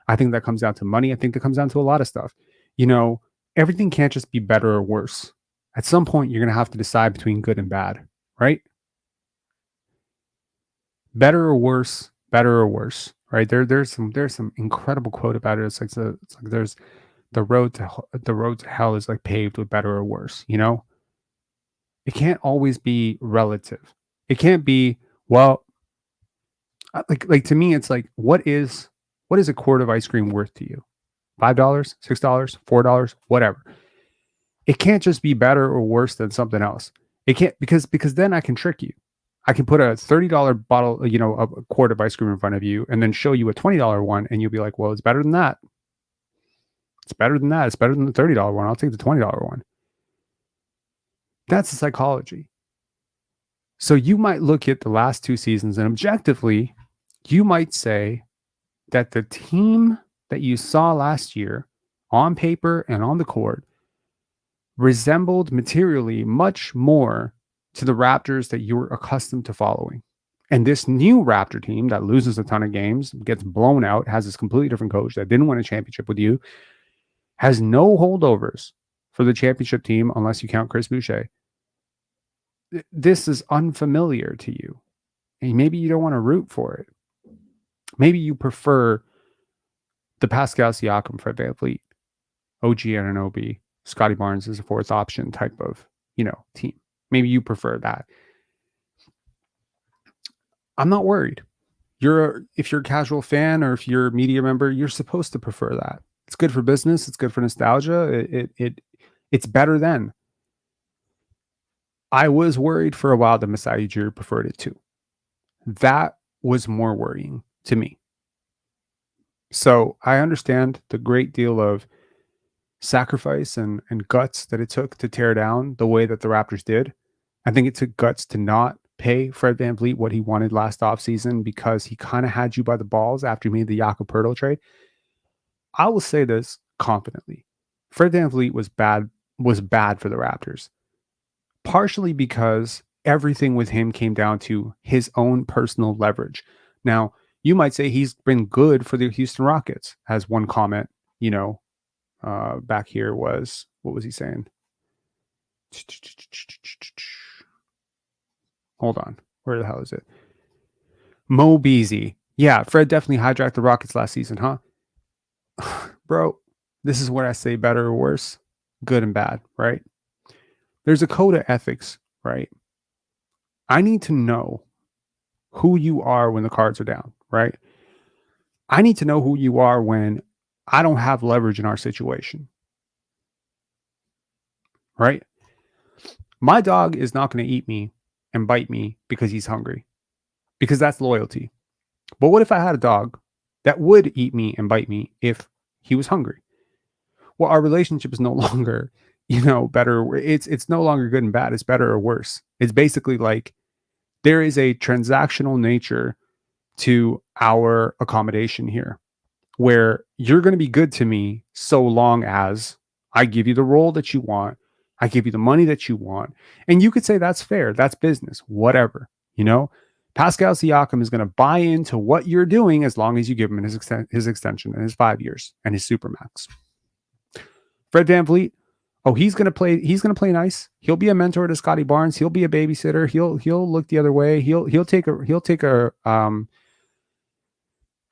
[SPEAKER 1] I think that comes down to money. I think that comes down to a lot of stuff. Everything can't just be better or worse. At some point, you're going to have to decide between good and bad, right? Better or worse, right? There's some incredible quote about it. It's like there's the road to hell is like paved with better or worse, It can't always be relative. It can't be, well, like to me, it's like, what is a quart of ice cream worth to you? $5, $6, $4, whatever. It can't just be better or worse than something else. It can't, because then I can trick you. I can put a $30 bottle, a quart of ice cream in front of you and then show you a $20 one. And you'll be like, well, it's better than that. It's better than that. It's better than the $30 one. I'll take the $20 one. That's the psychology. So you might look at the last 2 seasons and objectively, you might say that the team that you saw last year on paper and on the court resembled materially much more to the Raptors that you were accustomed to following. And this new Raptor team that loses a ton of games, gets blown out, has this completely different coach that didn't win a championship with you, has no holdovers for the championship team unless you count Chris Boucher. This is unfamiliar to you. And maybe you don't want to root for it. Maybe you prefer the Pascal Siakam, Fred VanVleet, OG Anunoby, Scotty Barnes as a fourth option type of, team. Maybe you prefer that. I'm not worried. If you're a casual fan or if you're a media member, you're supposed to prefer that. It's good for business. It's good for nostalgia. It's better than. I was worried for a while that Masai Ujiri preferred it too. That was more worrying to me. So I understand the great deal of sacrifice and guts that it took to tear down the way that the Raptors did. I think it took guts to not pay Fred VanVleet what he wanted last offseason because he kind of had you by the balls after he made the Jakob Poeltl trade. I will say this confidently. Fred VanVleet was bad for the Raptors. Partially because everything with him came down to his own personal leverage. Now, you might say he's been good for the Houston Rockets, as one comment, back here was, what was he saying? Hold on. Where the hell is it? Mo Beasley. Yeah, Fred definitely hijacked the Rockets last season, huh? Bro, this is where I say better or worse, good and bad, right? There's a code of ethics, right? I need to know who you are when the cards are down, right? I need to know who you are when I don't have leverage in our situation, right? My dog is not going to eat me and bite me because he's hungry. because that's loyalty. But what if I had a dog that would eat me and bite me if he was hungry? Well, our relationship is no longer, better. It's no longer good and bad. It's better or worse. It's basically like there is a transactional nature to our accommodation here, where you're going to be good to me so long as I give you the role that you want, I give you the money that you want, and you could say that's fair, that's business, whatever. Pascal Siakam is going to buy into what you're doing as long as you give him his extension and his 5 years and his supermax. Fred VanVleet, he's going to play nice. He'll be a mentor to Scotty Barnes. He'll be a babysitter. He'll look the other way. He'll take a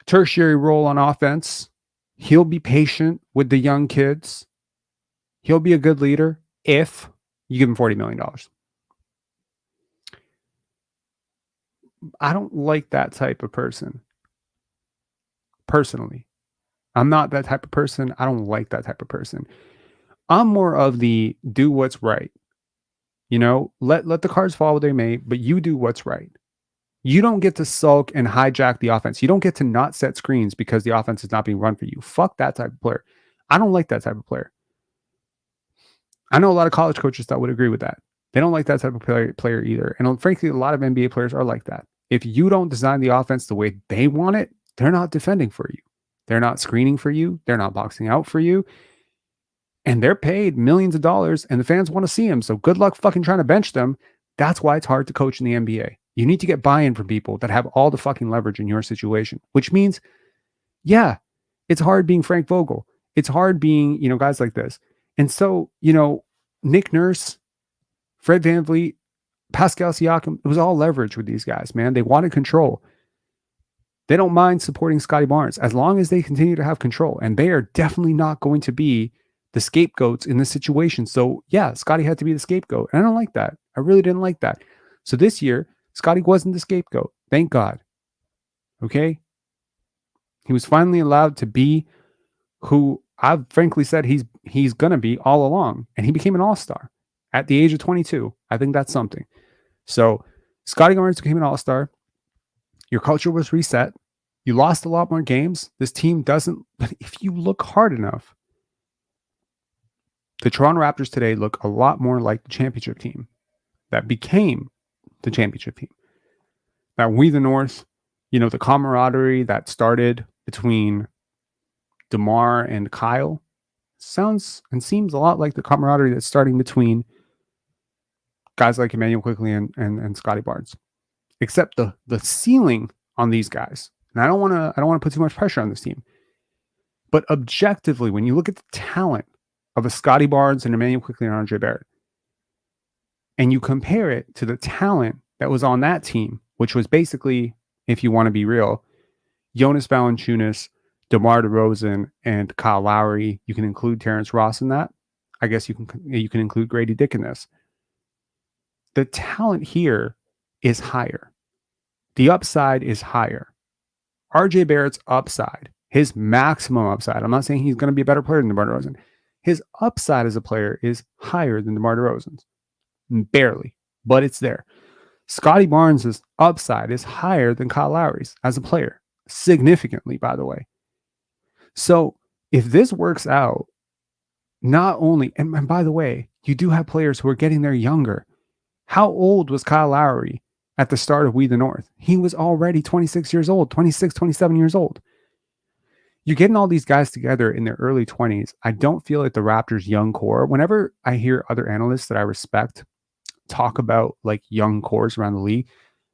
[SPEAKER 1] tertiary role on offense. He'll be patient with the young kids. He'll be a good leader if you give him $40 million. I don't like that type of person. Personally, I'm not that type of person. I don't like that type of person. I'm more of the do what's right. Let the cards fall where they may, but you do what's right. You don't get to sulk and hijack the offense. You don't get to not set screens because the offense is not being run for you. Fuck that type of player. I don't like that type of player. I know a lot of college coaches that would agree with that. They don't like that type of player either. And frankly, a lot of NBA players are like that. If you don't design the offense the way they want it, they're not defending for you. They're not screening for you. They're not boxing out for you. And they're paid millions of dollars and the fans want to see them. So good luck fucking trying to bench them. That's why it's hard to coach in the NBA. You need to get buy-in from people that have all the fucking leverage in your situation, which means, yeah, it's hard being Frank Vogel. It's hard being, guys like this. And so, Nick Nurse, Fred VanVleet, Pascal Siakam, it was all leverage with these guys, man. They wanted control. They don't mind supporting Scotty Barnes as long as they continue to have control. And they are definitely not going to be the scapegoats in this situation. So yeah, Scotty had to be the scapegoat. And I don't like that. I really didn't like that. So this year, Scotty wasn't the scapegoat. Thank God. Okay. He was finally allowed to be who I've frankly said he's going to be all along. And he became an all-star at the age of 22. I think that's something. So Scotty Barnes became an all-star. Your culture was reset. You lost a lot more games. This team doesn't, but if you look hard enough, the Toronto Raptors today look a lot more like the championship team that became the championship team. That we the North, the camaraderie that started between DeMar and Kyle sounds and seems a lot like the camaraderie that's starting between guys like Emmanuel Quickley and Scotty Barnes. Except the ceiling on these guys. And I don't want to put too much pressure on this team. But objectively, when you look at the talent of a Scotty Barnes and Emmanuel Quickley and Andre Barrett, and you compare it to the talent that was on that team, which was basically, if you want to be real, Jonas Valanciunas, DeMar DeRozan, and Kyle Lowry. You can include Terrence Ross in that. I guess you can include Grady Dick in this. The talent here is higher. The upside is higher. RJ Barrett's upside, his maximum upside. I'm not saying he's going to be a better player than DeMar DeRozan. His upside as a player is higher than DeMar DeRozan's. Barely, but it's there. Scotty Barnes' upside is higher than Kyle Lowry's as a player. Significantly, by the way. So if this works out, not only, and by the way, you do have players who are getting there younger. How old was Kyle Lowry at the start of We the North? He was already 26 years old, 26, 27 years old. You're getting all these guys together in their early 20s. I don't feel like the Raptors' young core, whenever I hear other analysts that I respect talk about like young cores around the league,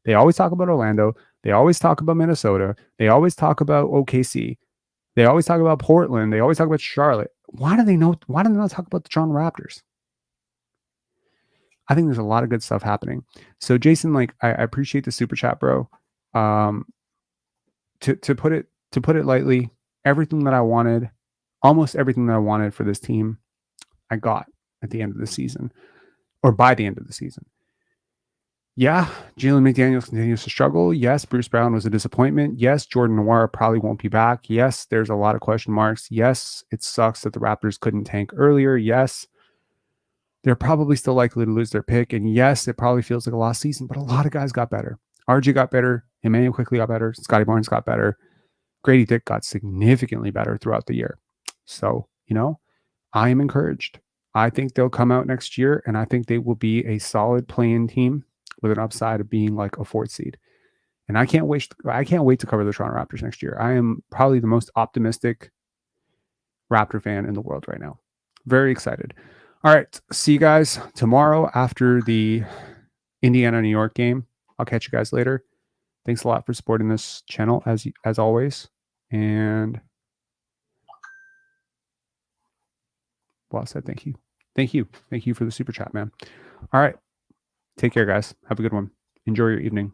[SPEAKER 1] they always talk about Orlando. They always talk about Minnesota. They always talk about OKC. They always talk about Portland. They always talk about Charlotte. Why do they not talk about the Toronto Raptors? I think there's a lot of good stuff happening. So Jason, I appreciate the super chat, bro. To put it lightly, everything that I wanted, almost everything that I wanted for this team, I got at the end of the season, or by the end of the season. Yeah, Jalen McDaniels continues to struggle. Yes, Bruce Brown was a disappointment. Yes, Jordan Nwora probably won't be back. Yes, there's a lot of question marks. Yes, it sucks that the Raptors couldn't tank earlier. Yes, they're probably still likely to lose their pick. And yes, it probably feels like a lost season, but a lot of guys got better. RG got better. Emmanuel quickly got better. Scotty Barnes got better. Grady Dick got significantly better throughout the year. So, I am encouraged. I think they'll come out next year, and I think they will be a solid play-in team with an upside of being like a 4th seed. And I can't wait to cover the Toronto Raptors next year. I am probably the most optimistic Raptor fan in the world right now. Very excited. All right. See you guys tomorrow after the Indiana-New York game. I'll catch you guys later. Thanks a lot for supporting this channel as always. And well, I said thank you. Thank you. Thank you for the super chat, man. All right. Take care, guys. Have a good one. Enjoy your evening.